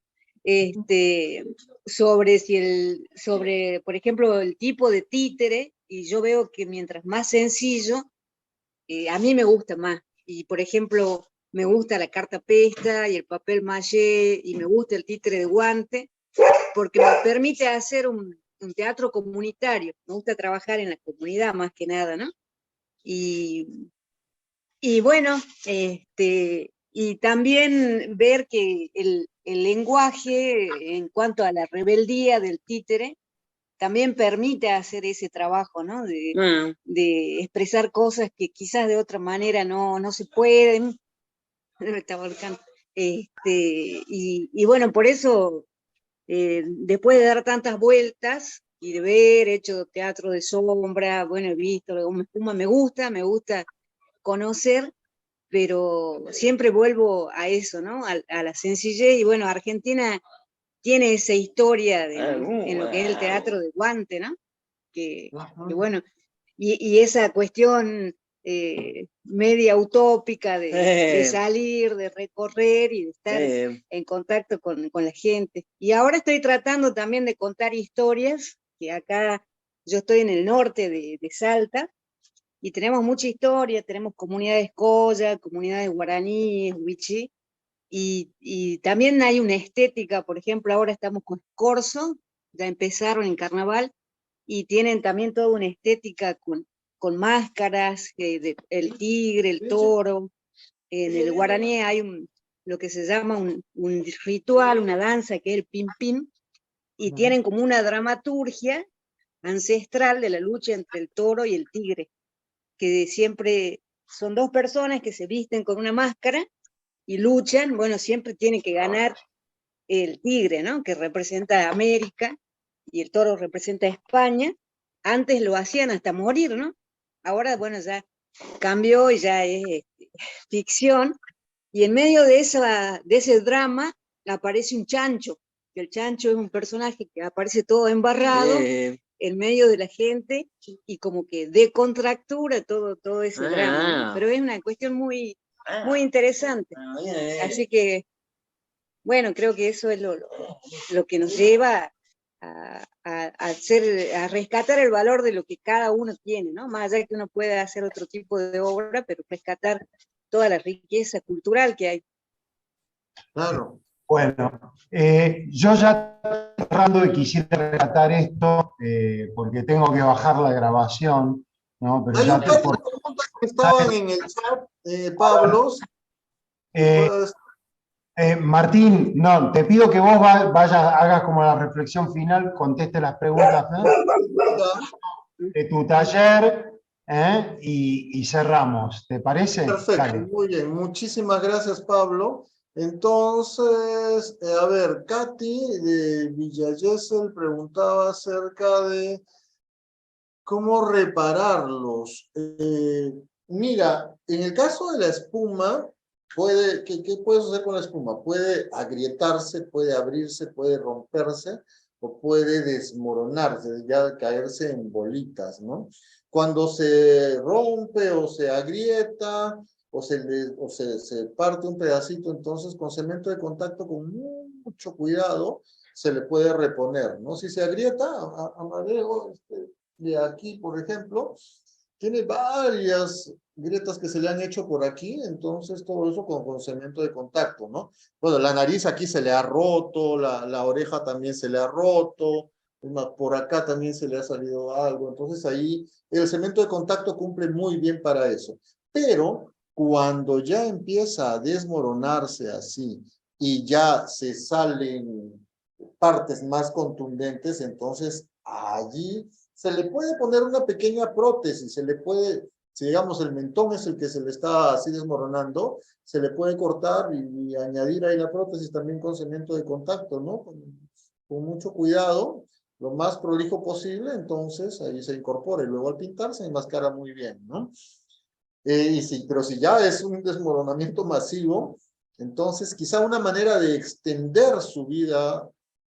sobre, por ejemplo, el tipo de títere, y yo veo que mientras más sencillo, a mí me gusta más. Y, por ejemplo, me gusta la carta pesta y el papel maché, y me gusta el títere de guante, porque me permite hacer un teatro comunitario. Me gusta trabajar en la comunidad más que nada, ¿no? Y bueno, y también ver que el lenguaje en cuanto a la rebeldía del títere también permite hacer ese trabajo, ¿no? De expresar cosas que quizás de otra manera no se pueden. Me está volcando. Y bueno, por eso, después de dar tantas vueltas y de ver, hecho teatro de sombra, bueno, he visto Goma Espuma, me gusta conocer, pero siempre vuelvo a eso, ¿no? A la sencillez. Y bueno, Argentina tiene esa historia en lo que es el teatro de guante, ¿no? Que bueno, y esa cuestión media utópica de salir, de recorrer y de estar en contacto con la gente. Y ahora estoy tratando también de contar historias, que acá yo estoy en el norte de Salta, y tenemos mucha historia, tenemos comunidades colla, comunidades guaraníes, wichí, y también hay una estética. Por ejemplo, ahora estamos con Corso, ya empezaron en carnaval, y tienen también toda una estética con máscaras, el tigre, el toro. En el guaraní hay lo que se llama un ritual, una danza, que es el pim-pim, y tienen como una dramaturgia ancestral de la lucha entre el toro y el tigre, que siempre son dos personas que se visten con una máscara y luchan. Bueno, siempre tiene que ganar el tigre, ¿no? Que representa a América, y el toro representa a España. Antes lo hacían hasta morir, ¿no? Ahora, bueno, ya cambió y ya es ficción. Y en medio de ese drama aparece un chancho, que el chancho es un personaje que aparece todo embarrado en medio de la gente y como que decontractura todo ese drama, ¿no? Pero es una cuestión muy interesante. Así que, bueno, creo que eso es lo que nos lleva a rescatar el valor de lo que cada uno tiene, ¿no? Más allá de que uno pueda hacer otro tipo de obra, pero rescatar toda la riqueza cultural que hay. Claro. Bueno, yo ya cerrando y quisiera relatar esto, porque tengo que bajar la grabación, ¿no? Pero Hay ya un par de preguntas que estaban en el chat, Pablo. Martín, no, te pido que vos hagas como la reflexión final, conteste las preguntas, ¿no? De tu taller, y cerramos. ¿Te parece? Perfecto, Dale. muy bien. Muchísimas gracias, Pablo. Entonces, a ver, Katy de Villa Gesell preguntaba acerca de cómo repararlos. Mira, en el caso de la espuma, ¿qué puede suceder con la espuma? Puede agrietarse, puede abrirse, puede romperse o puede desmoronarse, ya caerse en bolitas, ¿no? Cuando se rompe o se agrieta o se parte un pedacito, entonces con cemento de contacto con mucho cuidado se le puede reponer, ¿no? Si se agrieta, Amadeo, de aquí, por ejemplo, tiene varias grietas que se le han hecho por aquí, entonces todo eso con cemento de contacto, ¿no? Bueno, la nariz aquí se le ha roto, la oreja también se le ha roto, por acá también se le ha salido algo, entonces ahí el cemento de contacto cumple muy bien para eso. Pero cuando ya empieza a desmoronarse así y ya se salen partes más contundentes, entonces allí se le puede poner una pequeña prótesis, se le puede, si digamos el mentón es el que se le está así desmoronando, se le puede cortar y añadir ahí la prótesis también con cemento de contacto, ¿no? Con mucho cuidado, lo más prolijo posible, entonces ahí se incorpora y luego al pintar se enmascara muy bien, ¿no? Pero si ya es un desmoronamiento masivo, entonces quizá una manera de extender su vida,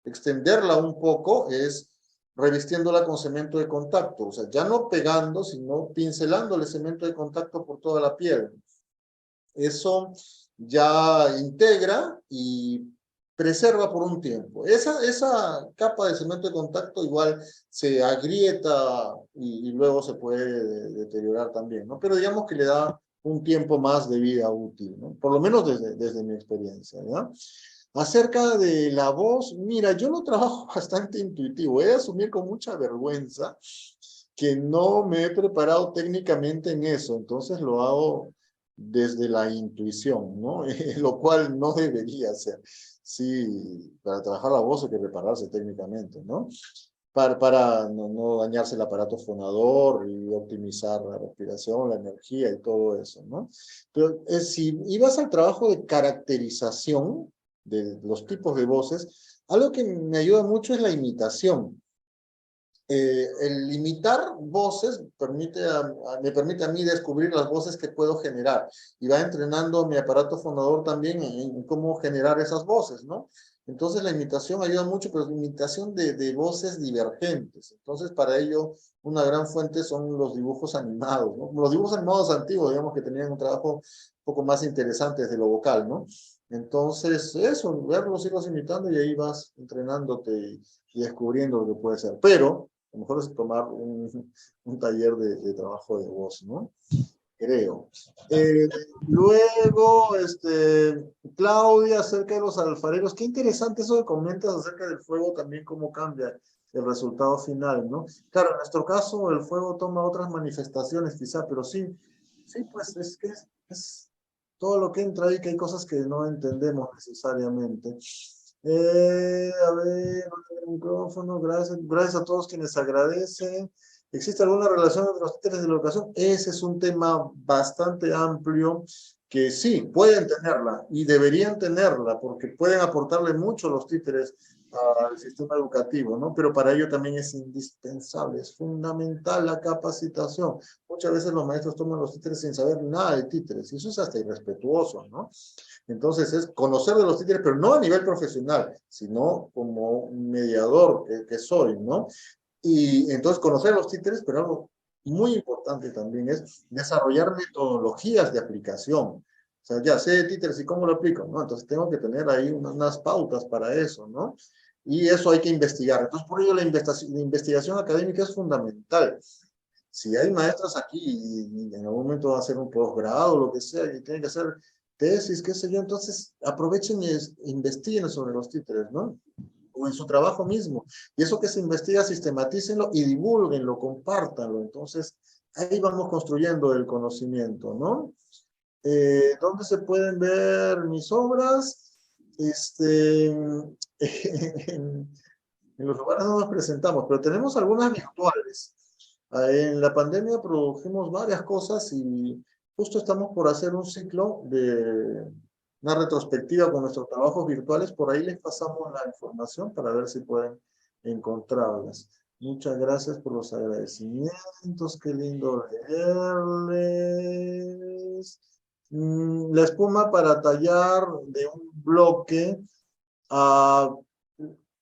extenderla un poco, es revistiéndola con cemento de contacto, o sea, ya no pegando, sino pincelándole cemento de contacto por toda la piel. Eso ya integra y preserva por un tiempo. Esa capa de cemento de contacto igual se agrieta y luego se puede deteriorar también, ¿no? Pero digamos que le da un tiempo más de vida útil, ¿no? Por lo menos desde mi experiencia, ¿ya? Acerca de la voz, mira, yo lo trabajo bastante intuitivo. He de asumir con mucha vergüenza que no me he preparado técnicamente en eso, entonces lo hago desde la intuición, ¿no? Lo cual no debería ser. Sí, para trabajar la voz hay que prepararse técnicamente, ¿no? Para no dañarse el aparato fonador y optimizar la respiración, la energía y todo eso, ¿no? Pero si ibas al trabajo de caracterización de los tipos de voces, algo que me ayuda mucho es la imitación. El imitar voces me permite a mí descubrir las voces que puedo generar y va entrenando mi aparato fonador también en cómo generar esas voces, ¿no? Entonces la imitación ayuda mucho, pero la imitación de voces divergentes. Entonces para ello una gran fuente son los dibujos animados, ¿no? Los dibujos animados antiguos, digamos, que tenían un trabajo un poco más interesante desde lo vocal, ¿no? Entonces eso, verlos, irlos imitando y ahí vas entrenándote y descubriendo lo que puede ser. Pero a lo mejor es tomar un taller de trabajo de voz, ¿no? Creo. Luego, Claudia, acerca de los alfareros. Qué interesante eso que comentas acerca del fuego también, cómo cambia el resultado final, ¿no? Claro, en nuestro caso el fuego toma otras manifestaciones quizá, pero sí, pues es que es todo lo que entra ahí, que hay cosas que no entendemos necesariamente. A ver, el micrófono, gracias a todos quienes agradecen. ¿Existe alguna relación entre los títeres de la educación? Ese es un tema bastante amplio que sí, pueden tenerla y deberían tenerla porque pueden aportarle mucho los títeres al sistema educativo, ¿no? Pero para ello también es indispensable, es fundamental la capacitación. Muchas veces los maestros toman los títeres sin saber nada de títeres y eso es hasta irrespetuoso, ¿no? Entonces es conocer de los títeres, pero no a nivel profesional, sino como un mediador que soy, ¿no? Y entonces conocer los títeres, pero algo muy importante también es desarrollar metodologías de aplicación. O sea, ya sé de títeres y cómo lo aplico, ¿no? Entonces tengo que tener ahí unas pautas para eso, ¿no? Y eso hay que investigar. Entonces, por ello la investigación académica es fundamental. Si hay maestras aquí y en algún momento va a hacer un posgrado, lo que sea, y tienen que hacer tesis, qué sé yo, entonces aprovechen e investiguen sobre los títeres, ¿no? O en su trabajo mismo. Y eso que se investiga, sistematícenlo y divulguenlo, compártanlo. Entonces, ahí vamos construyendo el conocimiento, ¿no? ¿Dónde se pueden ver mis obras? En los lugares no nos presentamos, pero tenemos algunas virtuales. En la pandemia produjimos varias cosas y justo estamos por hacer un ciclo de una retrospectiva con nuestros trabajos virtuales. Por ahí les pasamos la información para ver si pueden encontrarlas. Muchas gracias por los agradecimientos. Qué lindo leerles. La espuma para tallar de un bloque a...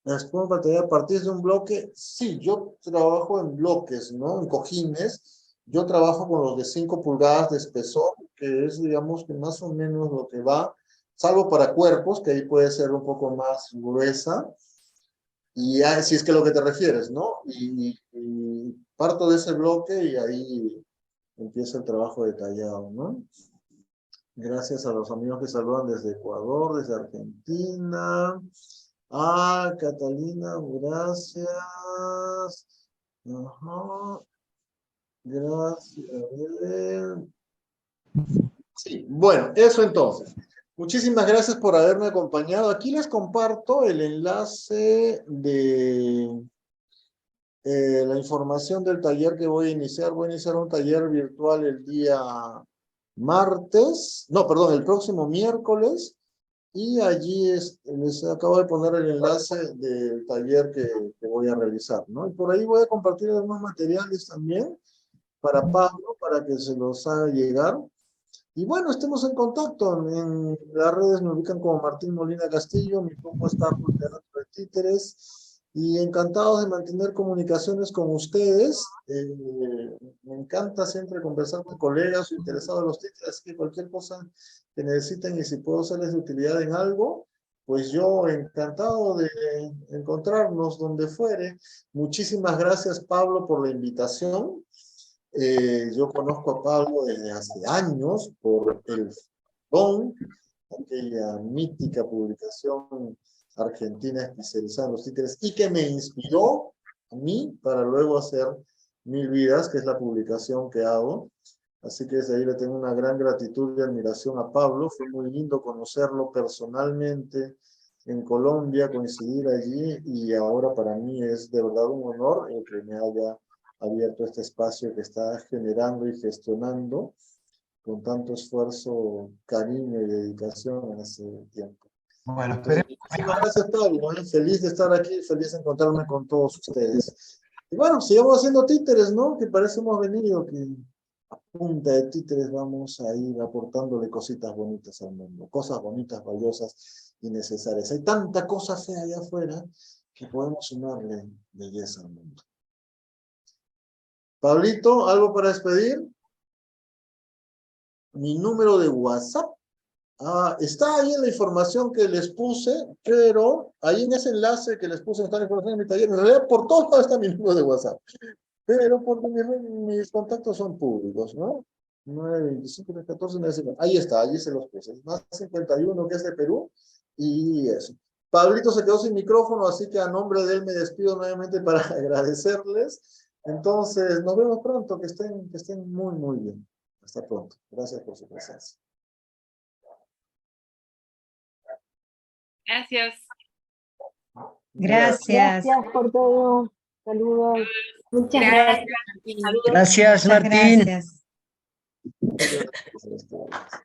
La espuma para tallar a partir de un bloque. Sí, yo trabajo en bloques, ¿no? En cojines. Yo trabajo con los de 5 pulgadas de espesor, que es, digamos, que más o menos lo que va, salvo para cuerpos, que ahí puede ser un poco más gruesa, y si es que lo que te refieres, ¿no? Y parto de ese bloque y ahí empieza el trabajo detallado, ¿no? Gracias a los amigos que saludan desde Ecuador, desde Argentina. Ah, Catalina, gracias. Ajá. Gracias. A ver. Sí, bueno, eso entonces. Muchísimas gracias por haberme acompañado. Aquí les comparto el enlace de la información del taller que voy a iniciar. Voy a iniciar un taller virtual el día martes, no, perdón, el próximo miércoles. Y allí les acabo de poner el enlace del taller que voy a realizar, ¿no? Y por ahí voy a compartir algunos materiales también para Pablo, para que se los haga llegar. Y bueno, estemos en contacto. En las redes me ubican como Martín Molina Castillo, mi grupo está por Teatro de Títeres, y encantados de mantener comunicaciones con ustedes. Me encanta siempre conversar con colegas o interesados en los títeres, así que cualquier cosa que necesiten y si puedo serles de utilidad en algo, pues yo encantado de encontrarnos donde fuere. Muchísimas gracias, Pablo, por la invitación. Yo conozco a Pablo desde hace años por El Don, aquella mítica publicación argentina especializada en los títeres y que me inspiró a mí para luego hacer Mil Vidas, que es la publicación que hago. Así que desde ahí le tengo una gran gratitud y admiración a Pablo. Fue muy lindo conocerlo personalmente en Colombia, coincidir allí, y ahora para mí es de verdad un honor el que me haya abierto este espacio que está generando y gestionando con tanto esfuerzo, cariño y dedicación en ese tiempo. Bueno, Entonces, muchas gracias, Pablo. Feliz de estar aquí, feliz de encontrarme con todos ustedes. Y bueno, sigamos haciendo títeres, ¿no? Que para eso hemos venido, que a punta de títeres vamos a ir aportándole cositas bonitas al mundo, cosas bonitas, valiosas y necesarias. Hay tanta cosa fea allá afuera que podemos sumarle belleza al mundo. Pablito, ¿algo para despedir? Mi número de WhatsApp está ahí en la información que les puse, pero ahí en ese enlace que les puse está la información de mi taller. En realidad, por todo lado está mi número de WhatsApp, pero porque mis contactos son públicos, ¿no? 925 314 950. Ahí está, allí se los puse. Más 51 que es de Perú y eso. Pablito se quedó sin micrófono, así que a nombre de él me despido nuevamente para agradecerles. Entonces, nos vemos pronto, que estén muy, muy bien. Hasta pronto. Gracias por su presencia. Gracias. Gracias por todo. Saludos. Muchas gracias. Gracias, Martín. Gracias. Gracias.